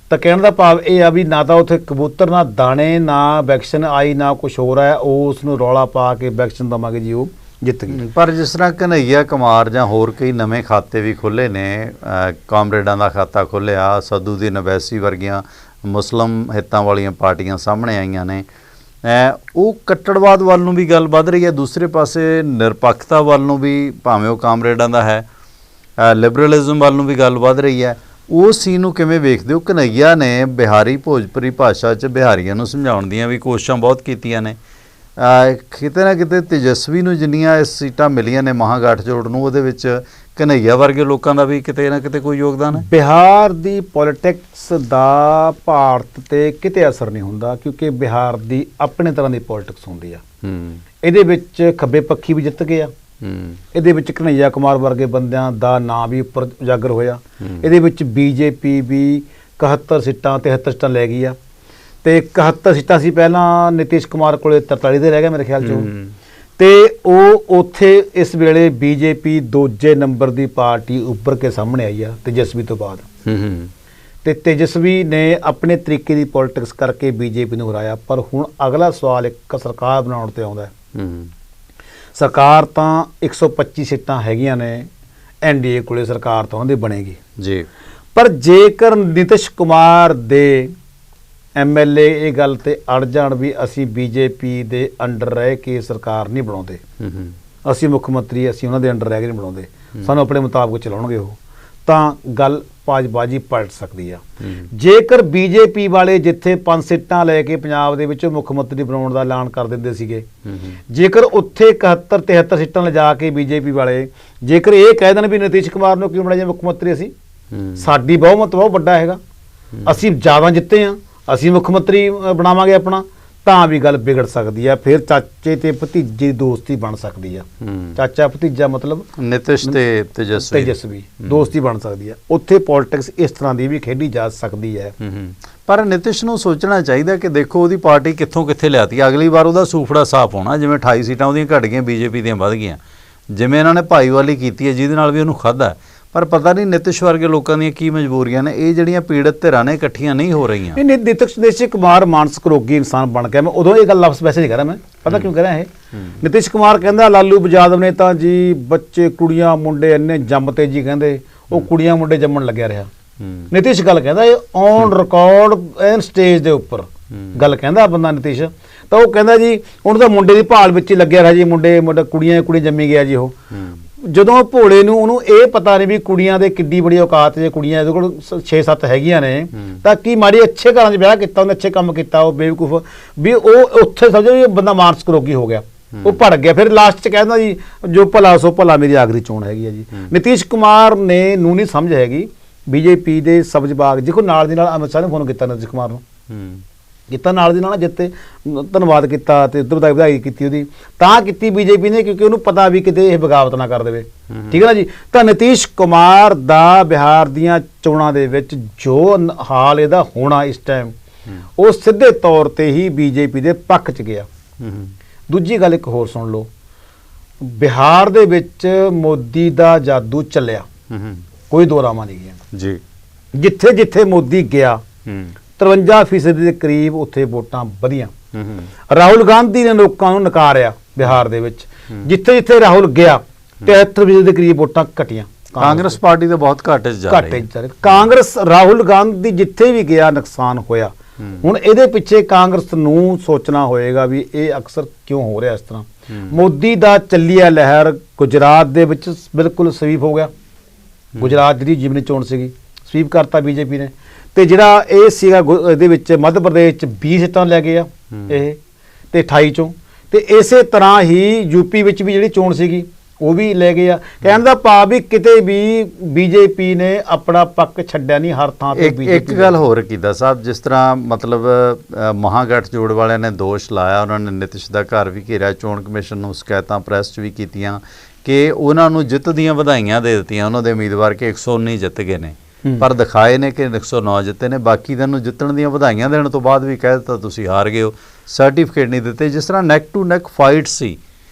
ਤਾਂ ਕਹਿਣ ਦਾ ਭਾਵ ਇਹ ਆ ਵੀ ਨਾ ਤਾਂ ਉੱਥੇ ਕਬੂਤਰ, ਨਾ ਦਾਣੇ, ਨਾ ਵੈਕਸੀਨ ਆਈ, ਨਾ ਕੁਛ ਹੋਰ ਹੈ। ਉਸ ਨੂੰ ਰੌਲਾ ਪਾ ਕੇ ਵੈਕਸੀਨ ਦੇਵਾਂਗੇ ਜੀ, ਉਹ ਜਿੱਤ ਗਈ। ਪਰ ਜਿਸ ਤਰ੍ਹਾਂ ਕਨ੍ਹਈਆ ਕੁਮਾਰ ਜਾਂ ਹੋਰ ਕਈ ਨਵੇਂ ਖਾਤੇ ਵੀ ਖੁੱਲ੍ਹੇ ਨੇ, ਕਾਮਰੇਡਾਂ ਦਾ ਖਾਤਾ ਖੁੱਲ੍ਹਿਆ, ਸਦੂਦੀਨ ਅਵੈਸੀ ਵਰਗੀਆਂ ਮੁਸਲਿਮ ਹਿੱਤਾਂ ਵਾਲੀਆਂ ਪਾਰਟੀਆਂ ਸਾਹਮਣੇ ਆਈਆਂ ਨੇ। ਉਹ ਕੱਟੜਵਾਦ ਵੱਲ ਨੂੰ ਵੀ ਗੱਲ ਵੱਧ ਰਹੀ ਹੈ, ਦੂਸਰੇ ਪਾਸੇ ਨਿਰਪੱਖਤਾ ਵੱਲ ਨੂੰ ਵੀ ਭਾਵੇਂ ਉਹ ਕਾਮਰੇਡਾਂ ਦਾ ਹੈ, ਲਿਬਰਲਿਜ਼ਮ ਵੱਲ ਨੂੰ ਵੀ ਗੱਲ ਵੱਧ ਰਹੀ ਹੈ। ਉਸ ਚੀਜ਼ ਨੂੰ ਕਿਵੇਂ ਵੇਖਦੇ ਹੋ? ਕਨ੍ਹਈਆ ਨੇ ਬਿਹਾਰੀ ਭੋਜਪੁਰੀ ਭਾਸ਼ਾ 'ਚ ਬਿਹਾਰੀਆਂ ਨੂੰ ਸਮਝਾਉਣ ਦੀਆਂ ਵੀ ਕੋਸ਼ਿਸ਼ਾਂ ਬਹੁਤ ਕੀਤੀਆਂ ਨੇ। ਕਿਤੇ ਨਾ ਕਿਤੇ ਤੇਜਸਵੀ ਨੂੰ ਜਿੰਨੀਆਂ ਇਸ ਸੀਟਾਂ ਮਿਲੀਆਂ ਨੇ ਮਹਾਗਠਜੋੜ ਨੂੰ, ਉਹਦੇ ਵਿੱਚ ਕਨ੍ਹਈਆ ਵਰਗੇ ਲੋਕਾਂ ਦਾ ਵੀ ਕਿਤੇ ਨਾ ਕਿਤੇ ਕੋਈ ਯੋਗਦਾਨ ਹੈ। ਬਿਹਾਰ ਦੀ ਪੋਲਿਟਿਕਸ ਦਾ ਭਾਰਤ ਤੇ ਕਿਤੇ ਅਸਰ ਨਹੀਂ ਹੁੰਦਾ, ਕਿਉਂਕਿ ਬਿਹਾਰ ਦੀ ਆਪਣੇ ਤਰ੍ਹਾਂ ਦੀ ਪੋਲਿਟਿਕਸ ਹੁੰਦੀ ਆ। ਇਹਦੇ ਵਿੱਚ ਖੱਬੇ ਪੱਖੀ ਵੀ ਜਿੱਤ ਗਏ ਆ, ਇਹਦੇ ਵਿੱਚ ਕਨ੍ਹਈਆ ਕੁਮਾਰ ਵਰਗੇ ਬੰਦਿਆਂ ਦਾ ਨਾਂ ਵੀ ਉੱਪਰ ਉਜਾਗਰ ਹੋਇਆ। ਇਹਦੇ ਵਿੱਚ ਬੀਜੇਪੀ ਵੀ 71 ਸੀਟਾਂ 73 ਸੀਟਾਂ ਲੈ ਗਈ ਆ, ਤੇ 71 ਸੀਟਾਂ ਸੀ ਪਹਿਲਾਂ ਨਿਤੀਸ਼ ਕੁਮਾਰ ਕੋਲੇ, 43 ਦੇ ਰਹਿ ਗਏ ਮੇਰੇ ਖਿਆਲ 'ਚ। ਤੇ ਉਹ ਉੱਥੇ ਇਸ ਵੇਲੇ ਬੀਜੇਪੀ ਦੂਜੇ ਨੰਬਰ ਦੀ ਪਾਰਟੀ ਉੱਭਰ ਕੇ ਸਾਹਮਣੇ ਆਈ ਆ ਤੇਜਸਵੀ ਤੋਂ ਬਾਅਦ। ਤੇ ਤੇਜਸਵੀ ਨੇ ਆਪਣੇ ਤਰੀਕੇ ਦੀ ਪੋਲਿਟਿਕਸ ਕਰਕੇ ਬੀਜੇਪੀ ਨੂੰ ਹਰਾਇਆ। ਪਰ ਹੁਣ ਅਗਲਾ ਸਵਾਲ ਇੱਕ ਸਰਕਾਰ ਬਣਾਉਣ ਤੇ ਆਉਂਦਾ ਹੈ। ਸਰਕਾਰ ਤਾਂ 125 ਸੀਟਾਂ ਹੈਗੀਆਂ ਨੇ, ਐਨਡੀਏ ਕੋਲੇ ਸਰਕਾਰ ਤਾਂ ਉਹਨਾਂ ਦੀ ਬਣੇਗੀ ਜੀ। ਪਰ ਜੇਕਰ ਨਿਤਿਸ਼ ਕੁਮਾਰ ਦੇ ਐਮਐਲਏ ਇਹ ਗੱਲ ਤੇ ਅੜ ਜਾਣ ਵੀ ਅਸੀਂ ਬੀਜੇਪੀ ਦੇ ਅੰਡਰ ਰਹਿ ਕੇ ਸਰਕਾਰ ਨਹੀਂ ਬਣਾਉਂਦੇ, ਅਸੀਂ ਮੁੱਖ ਮੰਤਰੀ ਅਸੀਂ ਉਹਨਾਂ ਦੇ ਅੰਡਰ ਰਹਿ ਕੇ ਨਹੀਂ ਬਣਾਉਂਦੇ, ਸਾਨੂੰ ਆਪਣੇ ਮੁਤਾਬਕ ਚਲਾਉਣਗੇ ਉਹ, ਤਾਂ ਗੱਲ ਬਾਜੀ ਪਲਟ ਸਕਦੀ ਆ। ਜੇਕਰ ਬੀਜੇਪੀ ਵਾਲੇ ਜਿੱਥੇ 5 ਸੀਟਾਂ ਲੈ ਕੇ ਪੰਜਾਬ ਦੇ ਵਿੱਚ ਮੁੱਖ ਮੰਤਰੀ ਬਣਾਉਣ ਦਾ ਐਲਾਨ ਕਰ ਦਿੰਦੇ ਸੀਗੇ, ਜੇਕਰ ਉੱਥੇ 71 73 ਸੀਟਾਂ ਲਿਜਾ ਕੇ ਬੀਜੇਪੀ ਵਾਲੇ ਜੇਕਰ ਇਹ ਕਹਿ ਦੇਣ ਵੀ ਨਿਤੀਸ਼ ਕੁਮਾਰ ਨੂੰ ਕਿਉਂ ਬਣਾਇਆ ਮੁੱਖ ਮੰਤਰੀ, ਅਸੀਂ ਸਾਡੀ ਬਹੁਮਤ ਬਹੁਤ ਵੱਡਾ ਹੈਗਾ, ਅਸੀਂ ਜ਼ਿਆਦਾ ਜਿੱਤੇ ਆ, ਅਸੀਂ ਮੁੱਖ ਮੰਤਰੀ ਬਣਾਵਾਂਗੇ ਆਪਣਾ, ਤਾਂ ਵੀ ਗੱਲ ਵਿਗੜ ਸਕਦੀ ਆ। ਫਿਰ ਚਾਚੇ ਤੇ ਭਤੀਜੇ ਦੀ ਦੋਸਤੀ ਬਣ ਸਕਦੀ ਆ। ਚਾਚਾ ਭਤੀਜਾ ਮਤਲਬ ਨਿਤਿਸ਼ ਤੇ ਤੇਜਸਵੀ ਦੋਸਤੀ ਬਣ ਸਕਦੀ ਆ। ਉੱਥੇ ਪੋਲਿਟਿਕਸ ਇਸ ਤਰ੍ਹਾਂ ਦੀ ਵੀ ਖੇਡੀ ਜਾ ਸਕਦੀ ਹੈ। ਪਰ ਨਿਤਿਸ਼ ਨੂੰ ਸੋਚਣਾ ਚਾਹੀਦਾ ਕਿ ਦੇਖੋ ਉਹਦੀ ਪਾਰਟੀ ਕਿੱਥੋਂ ਕਿੱਥੇ ਲਿਆਤੀ, ਅਗਲੀ ਵਾਰ ਉਹਦਾ ਸੂਫੜਾ ਸਾਫ਼ ਹੋਣਾ। ਜਿਵੇਂ 28 ਸੀਟਾਂ ਉਹਦੀਆਂ ਘਟ ਗਈਆਂ, ਬੀਜੇਪੀ ਦੀਆਂ ਵੱਧ ਗਈਆਂ, ਜਿਵੇਂ ਇਹਨਾਂ ਨੇ ਭਾਈਵਾਲੀ ਕੀਤੀ ਹੈ ਜਿਹਦੇ ਨਾਲ ਵੀ ਉਹਨੂੰ ਖਾਧਾ। ਪਰ ਪਤਾ ਨਹੀਂ ਨਿਤਿਸ਼ ਵਰਗੇ ਲੋਕਾਂ ਦੀਆਂ ਕੀ ਮਜਬੂਰੀਆਂ ਨੇ, ਇਹ ਜਿਹੜੀਆਂ ਪੀੜਤ ਧਿਰਾਂ ਨੇ ਇਕੱਠੀਆਂ ਨਹੀਂ ਹੋ ਰਹੀਆਂ। ਨਿਤਿਸ਼ ਕੁਮਾਰ ਮਾਨਸਿਕ ਰੋਗੀ ਇਨਸਾਨ ਬਣ ਗਿਆ। ਮੈਂ ਉਦੋਂ ਇਹ ਗੱਲ ਲਫ਼ਜ਼ ਵੈਸੇ ਨਹੀਂ ਕਰ ਰਿਹਾ, ਮੈਂ ਪਤਾ ਕਿਉਂ ਕਹਿ ਰਿਹਾ ਇਹ। ਨਿਤਿਸ਼ ਕੁਮਾਰ ਕਹਿੰਦਾ ਲਾਲੂ ਯਾਦਵ ਨੇ ਤਾਂ ਜੀ ਬੱਚੇ ਕੁੜੀਆਂ ਮੁੰਡੇ ਇੰਨੇ ਜੰਮਤੇ ਜੀ, ਕਹਿੰਦੇ ਉਹ ਕੁੜੀਆਂ ਮੁੰਡੇ ਜੰਮਣ ਲੱਗਿਆ ਰਿਹਾ। ਨਿਤਿਸ਼ ਗੱਲ ਕਹਿੰਦਾ, ਇਹ ਔਨ ਰਿਕਾਰਡ ਐਨ ਸਟੇਜ ਦੇ ਉੱਪਰ ਗੱਲ ਕਹਿੰਦਾ ਬੰਦਾ ਨਿਤਿਸ਼। ਤਾਂ ਉਹ ਕਹਿੰਦਾ ਜੀ ਉਹਨੂੰ ਤਾਂ ਮੁੰਡੇ ਦੀ ਭਾਲ ਵਿੱਚ ਹੀ ਲੱਗਿਆ ਰਿਹਾ ਜੀ, ਮੁੰਡੇ ਕੁੜੀਆਂ ਜੰਮੀ ਗਿਆ ਜੀ ਉਹ। ਜਦੋਂ ਭੋਲੇ ਨੂੰ ਉਹਨੂੰ ਇਹ ਪਤਾ ਨਹੀਂ ਵੀ ਕੁੜੀਆਂ ਦੇ ਕਿੱਡੀ ਬੜੀ ਔਕਾਤ, ਜੇ ਕੁੜੀਆਂ ਇਹਦੇ ਕੋਲ 6-7 ਹੈਗੀਆਂ ਨੇ, ਤਾਂ ਕੀ ਮਾੜੀ ਅੱਛੇ ਘਰਾਂ 'ਚ ਵਿਆਹ ਕੀਤਾ ਉਹਨੇ, ਅੱਛੇ ਕੰਮ ਕੀਤਾ ਉਹ ਬੇਵਕੂਫ ਵੀ, ਉਹ ਉੱਥੇ ਸਮਝੋ ਵੀ ਬੰਦਾ ਮਾਨਸਿਕ ਰੋਗੀ ਹੋ ਗਿਆ, ਉਹ ਭੜ ਗਿਆ। ਫਿਰ ਲਾਸਟ 'ਚ ਕਹਿੰਦਾ ਜੀ ਜੋ ਭਲਾ ਸੋ ਭਲਾ, ਮੇਰੀ ਆਖਰੀ ਚੋਣ ਹੈਗੀ ਹੈ ਜੀ। ਨਿਤੀਸ਼ ਕੁਮਾਰ ਨੇ ਨੂੰ ਨਹੀਂ ਸਮਝ ਹੈਗੀ ਬੀਜੇਪੀ ਦੇ ਸਬਜ਼ ਬਾਗ। ਦੇਖੋ ਨਾਲ ਦੀ ਨਾਲ ਅਮਿਤ ਸ਼ਾਹ ਨੇ ਫੋਨ ਕੀਤਾ ਨਿਤੀਸ਼ ਕੁਮਾਰ ਨੂੰ, ਕੀਤਾ ਨਾਲ ਦੀ ਨਾਲ ਜਿੱਤੇ ਧੰਨਵਾਦ ਕੀਤਾ ਤੇ ਉੱਧਰ ਵਧਾਈ ਕੀਤੀ ਉਹਦੀ, ਤਾਂ ਕੀਤੀ ਬੀਜੇਪੀ ਨੇ, ਕਿਉਂਕਿ ਉਹਨੂੰ ਪਤਾ ਵੀ ਕਿਤੇ ਇਹ ਬਗਾਵਤ ਨਾ ਕਰ ਦੇਵੇ। ਠੀਕ ਹੈ ਨਾ ਜੀ। ਤਾਂ ਨਿਤੀਸ਼ ਕੁਮਾਰ ਦਾ ਬਿਹਾਰ ਦੀਆਂ ਚੋਣਾਂ ਦੇ ਵਿੱਚ ਜੋ ਹਾਲ ਇਹਦਾ ਹੋਣਾ ਇਸ ਟਾਈਮ, ਉਹ ਸਿੱਧੇ ਤੌਰ ਤੇ ਹੀ ਬੀਜੇਪੀ ਦੇ ਪੱਖ 'ਚ ਗਿਆ। ਦੂਜੀ ਗੱਲ ਇੱਕ ਹੋਰ ਸੁਣ ਲਓ, ਬਿਹਾਰ ਦੇ ਵਿੱਚ ਮੋਦੀ ਦਾ ਜਾਦੂ ਚੱਲਿਆ, ਕੋਈ ਦੋ ਰਾਵਾਂ ਨਹੀਂ ਗਿਆ ਜੀ। ਜਿੱਥੇ ਜਿੱਥੇ ਮੋਦੀ ਗਿਆ 53% ਦੇ ਕਰੀਬ ਉੱਥੇ ਵੋਟਾਂ ਵਧੀਆਂ। ਰਾਹੁਲ ਗਾਂਧੀ ਨੇ ਲੋਕਾਂ ਨੂੰ ਨਕਾਰਿਆ ਬਿਹਾਰ ਦੇ ਵਿੱਚ, ਜਿੱਥੇ ਜਿੱਥੇ ਰਾਹੁਲ ਗਿਆ 73% ਦੇ ਕਰੀਬ ਵੋਟਾਂ ਘਟੀਆਂ। ਕਾਂਗਰਸ ਪਾਰਟੀ ਤਾਂ ਬਹੁਤ ਘਾਟੇ 'ਚ ਜਾ ਰਹੀ ਹੈ। ਕਾਂਗਰਸ ਰਾਹੁਲ ਗਾਂਧੀ ਜਿੱਥੇ ਵੀ ਗਿਆ ਨੁਕਸਾਨ ਹੋਇਆ। ਹੁਣ ਇਹਦੇ ਪਿੱਛੇ ਕਾਂਗਰਸ ਨੂੰ ਸੋਚਣਾ ਹੋਏਗਾ ਵੀ ਇਹ ਅਕਸਰ ਕਿਉਂ ਹੋ ਰਿਹਾ ਇਸ ਤਰ੍ਹਾਂ। ਮੋਦੀ ਦਾ ਚੱਲਿਆ ਲਹਿਰ ਗੁਜਰਾਤ ਦੇ ਵਿੱਚ ਬਿਲਕੁਲ ਸਵੀਪ ਹੋ ਗਿਆ। ਗੁਜਰਾਤ ਜਿਹੜੀ ਜਿਮਨੀ ਚੋਣ ਸੀਗੀ ਸਵੀਪ ਕਰਤਾ ਬੀਜੇਪੀ ਨੇ। ਤੇ ਜਿਹੜਾ ਇਹ ਸੀਗਾ ਇਹਦੇ ਵਿੱਚ ਮੱਧ ਪ੍ਰਦੇਸ਼ 'ਚ 20 ਸੀਟਾਂ ਲੈ ਗਏ ਆ ਇਹ, ਤੇ 28 ਚੋਂ। ਤੇ ਇਸੇ ਤਰ੍ਹਾਂ ਹੀ ਯੂਪੀ ਵਿੱਚ ਵੀ ਜਿਹੜੀ ਚੋਣ ਸੀਗੀ ਉਹ ਵੀ ਲੈ ਗਏ ਆ। ਕਹਿਣ ਦਾ ਭਾਵ ਵੀ ਕਿਤੇ ਵੀ ਬੀਜੇਪੀ ਨੇ ਆਪਣਾ ਪੱਕ ਛੱਡਿਆ ਨਹੀਂ, ਹਰ ਥਾਂ ਤੇ ਬੀਜੇਪੀ। ਇੱਕ ਗੱਲ ਹੋਰ ਕੀਤਾ ਸਾਹਿਬ, ਜਿਸ ਤਰ੍ਹਾਂ ਮਤਲਬ ਮਹਾਗਠਜੋੜ ਵਾਲਿਆਂ ਨੇ ਦੋਸ਼ ਲਾਇਆ, ਉਹਨਾਂ ਨੇ ਨਿਤਿਸ਼ ਦਾ ਘਰ ਵੀ ਘੇਰਿਆ, ਚੋਣ ਕਮਿਸ਼ਨ ਨੂੰ ਸ਼ਿਕਾਇਤਾਂ ਪ੍ਰੈਸ 'ਚ ਵੀ ਕੀਤੀਆਂ ਕਿ ਉਹਨਾਂ ਨੂੰ ਜਿੱਤ ਦੀਆਂ ਵਧਾਈਆਂ ਦੇ ਦਿੱਤੀਆਂ ਉਹਨਾਂ ਦੇ ਉਮੀਦਵਾਰ ਕਿ 119 ਜਿੱਤ ਗਏ ਨੇ, ਪਰ ਦਿਖਾਏ ਨੇ ਕਿ 109 ਜਿੱਤੇ ਨੇ। ਬਾਕੀ ਦਿਨ ਨੂੰ ਜਿੱਤਣ ਦੀਆਂ ਵਧਾਈਆਂ ਦੇਣ ਤੋਂ ਬਾਅਦ ਵੀ ਕਹਿ ਦਿੱਤਾ ਤੁਸੀਂ ਹਾਰ ਗਏ ਹੋ, ਸਰਟੀਫਿਕੇਟ ਨਹੀਂ ਦਿੱਤੇ। ਜਿਸ ਤਰ੍ਹਾਂ ਨੈਕ ਟੂ ਨੈਕ ਫਾਈਟ ਸੀ,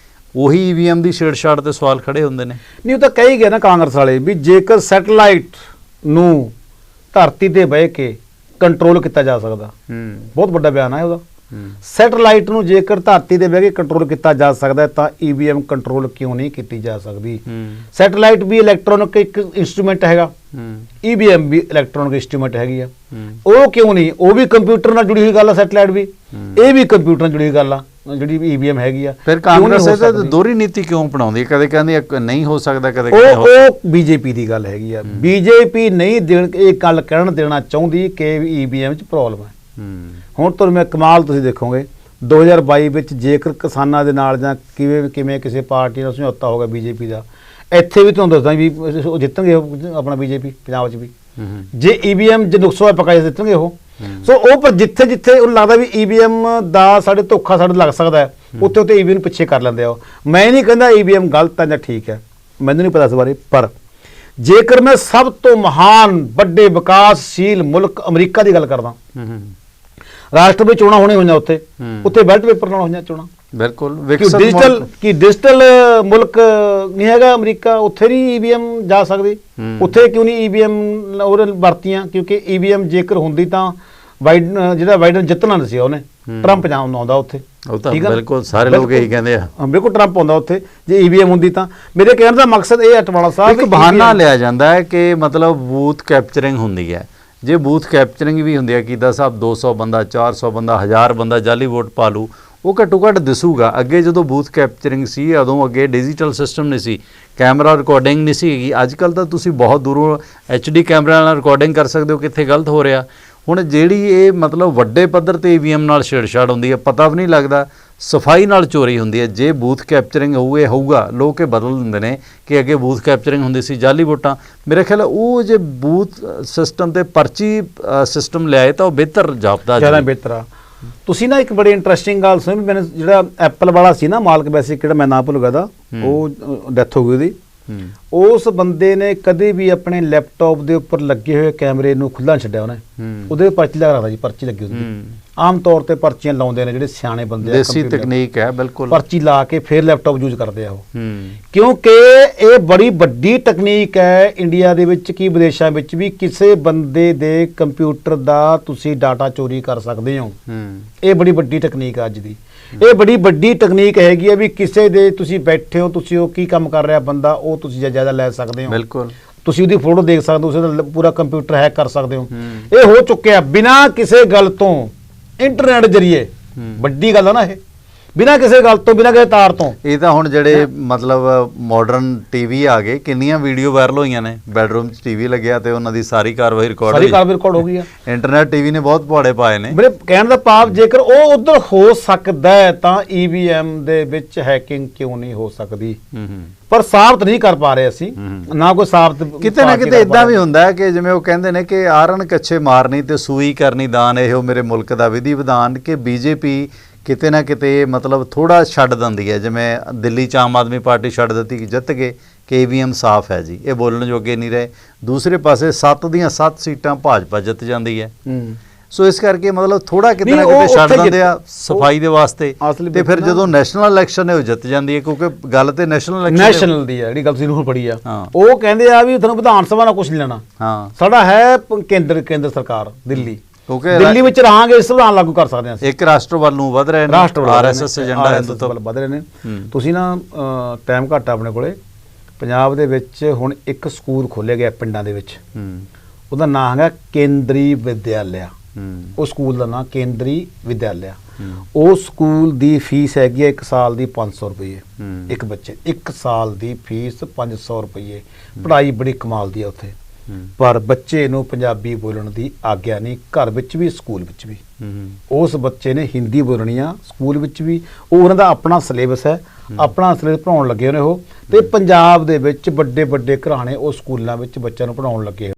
ਉਹੀ ਈਵੀਐਮ ਦੀ ਛੇੜਛਾੜ ਤੇ ਸਵਾਲ ਖੜੇ ਹੁੰਦੇ ਨੇ। ਨਹੀਂ, ਉਹ ਤਾਂ ਕਹੀ ਗਿਆ ਨਾ ਕਾਂਗਰਸ ਵਾਲੇ ਵੀ ਜੇਕਰ ਸੈਟੇਲਾਈਟ ਨੂੰ ਧਰਤੀ ਤੇ ਬਹਿ ਕੇ ਕੰਟਰੋਲ ਕੀਤਾ ਜਾ ਸਕਦਾ, ਬਹੁਤ ਵੱਡਾ ਬਿਆਨ ਹੈ ਉਹਦਾ। ਸੈਟੇਲਾਈਟ ਨੂੰ ਜੇਕਰ ਧਰਤੀ ਤੇ ਬਹਿ ਕੇ ਕੰਟਰੋਲ ਕੀਤਾ ਜਾ ਸਕਦਾ ਤਾਂ ਈਵੀਐਮ ਕੰਟਰੋਲ ਕਿਉਂ ਨਹੀਂ ਕੀਤੀ ਜਾ ਸਕਦੀ? ਸੈਟੇਲਾਈਟ ਵੀ ਇਲੈਕਟ੍ਰੋਨਿਕ ਇੱਕ ਇਨਸਟਰੂਮੈਂਟ ਹੈਗਾ, ਈਵੀਐਮ ਵੀ ਇਲੈਕਟ੍ਰੋਨਿਕ ਇਨਸਟਰੂਮੈਂਟ ਹੈਗੀ ਆ, ਉਹ ਕਿਉਂ ਨਹੀਂ? ਉਹ ਵੀ ਕੰਪਿਊਟਰ ਨਾਲ ਜੁੜੀ ਹੋਈ ਗੱਲ ਆ ਸੈਟੇਲਾਈਟ ਵੀ। ਇਹ ਵੀ ਕੰਪਿਊਟਰ ਨਾਲ ਜੁੜੀ ਗੱਲ ਆ, ਜਿਹੜੀ ਈਵੀਐਮ ਹੈਗੀ ਆ। ਫਿਰ ਕਿਉਂ ਨਹੀਂ ਕਾਂਗਰਸ ਹੋ ਇਹ ਤਾਂ ਸਕਦੀ? ਦੋਹਰੀ ਨੀਤੀ ਕਿਉਂ ਅਪਣਾਉਂਦੀ ਹੈ? ਕਦੇ ਕਹਿੰਦੀ ਹੈ ਨਹੀਂ ਹੋ ਸਕਦਾ, ਕਦੇ ਕਹਿੰਦੀ ਉਹ ਬੀਜੇਪੀ ਦੀ ਗੱਲ ਹੈਗੀ ਆ। ਬੀਜੇਪੀ ਨਹੀਂ ਇਹ ਗੱਲ ਕਹਿਣ ਦੇਣਾ ਚਾਹੁੰਦੀ ਕਿ ਈਵੀਐਮ 'ਚ ਪ੍ਰੋਬਲਮ ਹੈ। ਹੁਣ ਤੁਹਾਨੂੰ ਮੈਂ ਕਮਾਲ ਤੁਸੀਂ ਦੇਖੋਗੇ 2022 ਵਿੱਚ ਜੇਕਰ ਕਿਸਾਨਾਂ ਦੇ ਨਾਲ ਜਾਂ ਕਿਵੇਂ ਕਿਸੇ ਪਾਰਟੀ ਨਾਲ ਸਮਝੌਤਾ ਹੋਗਾ ਬੀਜੇਪੀ ਦਾ, ਇੱਥੇ ਵੀ ਤੁਹਾਨੂੰ ਦੱਸਦਾ ਵੀ ਉਹ ਜਿੱਤਣਗੇ ਆਪਣਾ ਬੀਜੇਪੀ ਪੰਜਾਬ 'ਚ ਵੀ, ਜੇ ਈਵੀਐਮ ਜੇ ਨੁਕਸਾ ਪਕਾਏ ਜਿੱਤਣਗੇ ਉਹ। ਸੋ ਉਹ ਪਰ ਜਿੱਥੇ ਜਿੱਥੇ ਉਹਨੂੰ ਲੱਗਦਾ ਵੀ ਈਵੀਐਮ ਦਾ ਸਾਡੇ ਧੋਖਾ ਸਾਡੇ ਲੱਗ ਸਕਦਾ ਹੈ, ਉੱਥੇ ਉੱਥੇ ਈਵੀਐਮ ਪਿੱਛੇ ਕਰ ਲੈਂਦੇ ਆ ਉਹ। ਮੈਂ ਨਹੀਂ ਕਹਿੰਦਾ ਈਵੀਐਮ ਗਲਤ ਹੈ ਜਾਂ ਠੀਕ ਹੈ, ਮੈਨੂੰ ਨਹੀਂ ਪਤਾ ਇਸ ਬਾਰੇ, ਪਰ ਜੇਕਰ ਮੈਂ ਸਭ ਤੋਂ ਮਹਾਨ ਵੱਡੇ ਵਿਕਾਸਸ਼ੀਲ ਮੁਲਕ ਅਮਰੀਕਾ ਦੀ ਗੱਲ ਕਰਦਾ, ਰਾਸ਼ਟਰਪਤੀ ਚੋਣਾਂ ਹੋਣੀ ਹੋਈਆਂ ਉੱਥੇ ਬੈਲਟ ਪੇਪਰ ਨਾਲ ਹੋਈਆਂ ਚੋਣਾਂ। ਬਿਲਕੁਲ ਡਿਜੀਟਲ ਮੁਲਕ ਨਹੀਂ ਹੈਗਾ ਅਮਰੀਕਾ, ਉੱਥੇ ਨਹੀਂ ਈਵੀਐਮ ਜਾ ਸਕਦੀ। ਉੱਥੇ ਕਿਉਂ ਨਹੀਂ ਈਵੀਐਮ ਉਹ ਵਰਤੀਆਂ? ਕਿਉਂਕਿ ਈਵੀਐਮ ਜੇਕਰ ਹੁੰਦੀ ਤਾਂ ਜਿਹੜਾ ਬਾਈਡਨ ਜਿੱਤਣਾ ਨਹੀਂ ਸੀ, ਉਹਨੇ ਟਰੰਪ ਆਉਂਦਾ ਉੱਥੇ। ਬਿਲਕੁਲ ਸਾਰੇ ਲੋਕ ਇਹੀ ਕਹਿੰਦੇ ਆ, ਬਿਲਕੁਲ ਟਰੰਪ ਆਉਂਦਾ ਉੱਥੇ ਜੇ ਈਵੀਐਮ ਹੁੰਦੀ ਤਾਂ। ਮੇਰੇ ਕਹਿਣ ਦਾ ਮਕਸਦ ਇਹ ਹੈ ਟਵਾਣਾ ਸਾਹਿਬ, ਇੱਕ ਬਹਾਨਾ ਲਿਆ ਜਾਂਦਾ ਹੈ ਕਿ ਮਤਲਬ ਬੂਥ ਕੈਪਚਰਿੰਗ ਹੁੰਦੀ ਹੈ। ਜੇ ਬੂਥ ਕੈਪਚਰਿੰਗ ਵੀ ਹੁੰਦੀ ਹੈ ਕਿੱਦਾਂ ਸਾਹਿਬ 200 ਬੰਦਾ 400 ਬੰਦਾ 1000 ਬੰਦਾ ਜਾਲੀ ਵੋਟ ਪਾ ਲੂ, ਉਹ ਘੱਟੋ ਘੱਟ ਦਿਸੂਗਾ। ਅੱਗੇ ਜਦੋਂ ਬੂਥ ਕੈਪਚਰਿੰਗ ਸੀ ਉਦੋਂ ਅੱਗੇ ਡਿਜੀਟਲ ਸਿਸਟਮ ਨਹੀਂ ਸੀ, ਕੈਮਰਾ ਰਿਕਾਰਡਿੰਗ ਨਹੀਂ ਸੀ। ਅੱਜ ਕੱਲ੍ਹ ਤਾਂ ਤੁਸੀਂ ਬਹੁਤ ਦੂਰੋਂ HD ਕੈਮਰਾ ਨਾਲ ਰਿਕਾਰਡਿੰਗ ਕਰ ਸਕਦੇ ਹੋ ਕਿੱਥੇ ਗਲਤ ਹੋ ਰਿਹਾ। ਹੁਣ ਜਿਹੜੀ ਇਹ ਮਤਲਬ ਵੱਡੇ ਪੱਧਰ ਤੇ EVM ਨਾਲ ਛੇੜਛਾੜ ਹੁੰਦੀ ਹੈ, ਪਤਾ ਵੀ ਨਹੀਂ ਲੱਗਦਾ, ਸਫਾਈ ਨਾਲ ਚੋਰੀ ਹੁੰਦੀ ਹੈ। ਜੇ ਬੂਥ ਕੈਪਚਰਿੰਗ ਹੋਊਗਾ ਲੋਕ ਇਹ ਬਦਲ ਦਿੰਦੇ ਨੇ ਕਿ ਅੱਗੇ ਬੂਥ ਕੈਪਚਰਿੰਗ ਹੁੰਦੀ ਸੀ ਜਾਲੀ ਵੋਟਾਂ। ਮੇਰੇ ਖਿਆਲ ਉਹ ਜੇ ਬੂਥ ਸਿਸਟਮ ਤੇ ਪਰਚੀ ਸਿਸਟਮ ਲਿਆਏ ਤਾਂ ਉਹ ਬਿਹਤਰ ਜਾਪਦਾ, ਜ਼ਿਆਦਾ ਬਿਹਤਰ ਆ। ਤੁਸੀਂ ਨਾ ਇੱਕ ਬੜੀ ਇੰਟਰਸਟਿੰਗ ਗੱਲ ਸੁਣੀ, ਮੈਨੂੰ ਜਿਹੜਾ ਐਪਲ ਵਾਲਾ ਸੀ ਨਾ ਮਾਲਕ, ਵੈਸੇ ਕਿਹੜਾ ਮੈਂ ਨਾਂ ਭੁੱਲ ਗਿਆ ਦਾ, ਉਹ ਡੈਥ ਹੋ ਗਈ ਉਹਦੀ। ਉਸ ਬੰਦੇ ਨੇ ਕਦੇ ਵੀ ਆਪਣੇ ਲੈਪਟਾਪ ਦੇ ਉੱਪਰ ਲੱਗੇ ਹੋਏ ਕੈਮਰੇ ਨੂੰ ਖੁੱਲ੍ਹਾ ਛੱਡਿਆ ਉਹਨੇ, ਉਹਦੇ ਪਰਚੀ ਲਗਾ ਰੱਖਦਾ ਜੀ, ਪਰਚੀ ਲੱਗੀ ਉਹਦੀ। ਆਮ ਤੌਰ ਤੇ ਪਰਚੀਆਂ ਲਾਉਂਦੇ ਨੇ ਜਿਹੜੇ ਸਿਆਣੇ ਬੰਦੇ ਆ, ਦੇਸੀ ਤਕਨੀਕ ਹੈ ਬਿਲਕੁਲ, ਪਰਚੀ ਲਾ ਕੇ ਫਿਰ ਲੈਪਟਾਪ ਯੂਜ਼ ਕਰਦੇ ਆ ਉਹ। ਕਿਉਂਕਿ ਇਹ ਬੜੀ ਵੱਡੀ ਤਕਨੀਕ ਹੈ ਇੰਡੀਆ ਦੇ ਵਿੱਚ ਕੀ ਵਿਦੇਸ਼ਾਂ ਵਿੱਚ ਵੀ, ਕਿਸੇ ਬੰਦੇ ਦੇ ਕੰਪਿਊਟਰ ਦਾ ਤੁਸੀਂ ਡਾਟਾ ਚੋਰੀ ਕਰ ਸਕਦੇ ਹੋ। ਇਹ ਬੜੀ ਵੱਡੀ ਤਕਨੀਕ ਆ ਅੱਜ ਦੀ, ਇਹ ਬੜੀ ਵੱਡੀ ਤਕਨੀਕ ਹੈਗੀ ਆ ਵੀ ਕਿਸੇ ਦੇ ਤੁਸੀਂ ਬੈਠੇ ਹੋ, ਤੁਸੀਂ ਉਹ ਕੀ ਕੰਮ ਕਰ ਰਿਹਾ ਬੰਦਾ, ਉਹ ਤੁਸੀਂ ਜਾਇਜ਼ਾ ਲੈ ਸਕਦੇ ਹੋ। ਬਿਲਕੁਲ, ਤੁਸੀਂ ਉਹਦੀ ਫੋਟੋ ਦੇਖ ਸਕਦੇ ਹੋ, ਉਸਦਾ ਪੂਰਾ ਕੰਪਿਊਟਰ ਹੈਕ ਕਰ ਸਕਦੇ ਹੋ। ਇਹ ਹੋ ਚੁੱਕਿਆ ਬਿਨਾਂ ਕਿਸੇ ਗੱਲ ਤੋਂ, ਇੰਟਰਨੈਟ ਜਰੀਏ। ਵੱਡੀ ਗੱਲ ਆ ਨਾ ਇਹ, ਬਿਨਾਂ ਕਿਸੇ ਗੱਲ ਤੋਂ, ਬਿਨਾਂ ਕਿਸੇ ਤਾਰ ਤੋਂ। ਇਹ ਤਾਂ ਹੁਣ ਜਿਹੜੇ ਮਤਲਬ ਮਾਡਰਨ ਟੀਵੀ ਆ ਗਏ, ਕਿੰਨੀਆਂ ਵੀਡੀਓ ਵਾਇਰਲ ਹੋਈਆਂ ਨੇ, ਬੈਡਰੂਮ 'ਚ ਟੀਵੀ ਲੱਗਿਆ ਤੇ ਉਹਨਾਂ ਦੀ ਸਾਰੀ ਕਾਰਵਾਈ ਰਿਕਾਰਡ ਹੋ ਗਈ ਆ। ਇੰਟਰਨੈਟ ਟੀਵੀ ਨੇ ਬਹੁਤ ਪਵਾੜੇ ਪਾਏ ਨੇ। ਮੇਰੇ ਕਹਿਣ ਦਾ ਭਾਵ ਜੇਕਰ ਉਹ ਉਧਰ ਹੋ ਸਕਦਾ ਹੈ ਤਾਂ EVM ਦੇ ਵਿੱਚ ਹੈਕਿੰਗ ਕਿਉਂ ਨਹੀਂ ਹੋ ਸਕਦੀ? ਪਰ ਸਾਬਤ ਨਹੀਂ ਕਰ ਪਾ ਰਹੇ ਅਸੀਂ, ਨਾ ਕੋਈ ਸਾਬਤ। ਕਿਤੇ ਨਾ ਕਿਤੇ ਇਦਾਂ ਵੀ ਹੁੰਦਾ ਹੈ ਕਿ ਜਿਵੇਂ ਉਹ ਕਹਿੰਦੇ ਨੇ ਕਿ ਆਰਨ ਕੱਛੇ ਮਾਰਨੀ ਤੇ ਸੂਈ ਕਰਨੀ ਦਾਨ, ਇਹੋ ਮੇਰੇ ਮੁਲਕ ਦਾ ਵਿਧੀ ਵਿਧਾਨ, ਕਿ BJP ਕਿਤੇ ਨਾ ਕਿਤੇ ਮਤਲਬ ਥੋੜਾ ਛੱਡ ਦਿੰਦੀ ਹੈ। ਜਿਵੇਂ ਦਿੱਲੀ 'ਚ ਆਮ ਆਦਮੀ ਪਾਰਟੀ ਛੱਡ ਦਿੱਤੀ ਕਿ ਜਿੱਤ ਗਏ ਕਿ EVM ਸਾਫ਼ ਹੈ ਜੀ, ਇਹ ਬੋਲਣ ਜੋਗੇ ਨਹੀਂ ਰਹੇ। ਦੂਸਰੇ ਪਾਸੇ 7 ਦੀਆਂ 7 ਸੀਟਾਂ ਭਾਜਪਾ ਜਿੱਤ ਜਾਂਦੀ ਹੈ। ਸੋ ਇਸ ਕਰਕੇ ਮਤਲਬ ਥੋੜਾ ਕਿਤੇ ਨਾ ਕਿਤੇ ਛੱਡ ਦਿੰਦੇ ਆ ਸਫਾਈ ਦੇ ਵਾਸਤੇ, ਤੇ ਫਿਰ ਜਦੋਂ ਨੈਸ਼ਨਲ ਇਲੈਕਸ਼ਨ ਹੈ ਉਹ ਜਿੱਤ ਜਾਂਦੀ ਹੈ। ਕਿਉਂਕਿ ਗੱਲ ਤੇ ਨੈਸ਼ਨਲ ਦੀ ਹੈ, ਜਿਹੜੀ ਗੱਲ ਤੁਸੀਂ ਨੂੰ ਪੜੀ ਆ, ਉਹ ਕਹਿੰਦੇ ਆ ਵੀ ਤੁਹਾਨੂੰ ਵਿਧਾਨ ਸਭਾ ਨਾਲ ਕੁਝ ਨਹੀਂ ਲੈਣਾ, ਸਾਡਾ ਹੈ ਕੇਂਦਰ ਸਰਕਾਰ ਦਿੱਲੀ, ਦਿੱਲੀ ਵਿੱਚ ਰਹਾਂਗੇ, ਸੰਵਿਧਾਨ ਲਾਗੂ ਕਰ ਸਕਦੇ ਹਾਂ। ਇੱਕ ਰਾਸ਼ਟਰ ਵੱਲ ਨੂੰ ਵਧ ਰਹੇ ਨੇ, RSS ਏਜੰਡਾ ਹਿੰਦੂਤਵ ਵੱਲ ਵਧ ਰਹੇ ਨੇ। ਤੁਸੀਂ ਨਾ ਟਾਈਮ ਘੱਟ ਆਪਣੇ ਕੋਲੇ, ਪੰਜਾਬ ਦੇ ਵਿੱਚ ਹੁਣ ਇੱਕ ਸਕੂਲ ਖੋਲ੍ਹਿਆ ਗਿਆ ਪਿੰਡਾਂ ਦੇ ਵਿੱਚ, ਉਹਦਾ ਨਾਂ ਹੈਗਾ ਕੇਂਦਰੀ ਵਿਦਿਆਲਿਆ। ਉਹ ਸਕੂਲ ਦਾ ਨਾਂ ਕੇਂਦਰੀ ਵਿਦਿਆਲਿਆ। ਉਹ ਸਕੂਲ ਦੀ ਫੀਸ ਹੈਗੀ ਹੈ 1 ਸਾਲ ਦੀ 500 ਰੁਪਏ ਇੱਕ ਬੱਚੇ, 1 ਸਾਲ ਦੀ ਫੀਸ 500 ਰੁਪਏ। ਪੜ੍ਹਾਈ ਬੜੀ ਕਮਾਲ ਦੀ ਆ ਉੱਥੇ, ਪਰ ਬੱਚੇ ਨੂੰ ਪੰਜਾਬੀ ਬੋਲਣ ਦੀ ਆਗਿਆ ਨਹੀਂ, ਘਰ ਵਿੱਚ ਵੀ ਸਕੂਲ ਵਿੱਚ ਵੀ। ਉਸ ਬੱਚੇ ਨੇ ਹਿੰਦੀ ਬੋਲਣੀ ਆ ਸਕੂਲ ਵਿੱਚ ਵੀ। ਉਹ ਉਹਨਾਂ ਦਾ ਆਪਣਾ ਸਿਲੇਬਸ ਹੈ, ਆਪਣਾ ਸਿਲੇਬਸ ਪੜ੍ਹਾਉਣ ਲੱਗੇ ਨੇ ਉਹ, ਤੇ ਪੰਜਾਬ ਦੇ ਵਿੱਚ ਵੱਡੇ ਵੱਡੇ ਘਰਾਣੇ ਉਹ ਸਕੂਲਾਂ ਵਿੱਚ ਬੱਚਿਆਂ ਨੂੰ ਪੜ੍ਹਾਉਣ ਲੱਗੇ।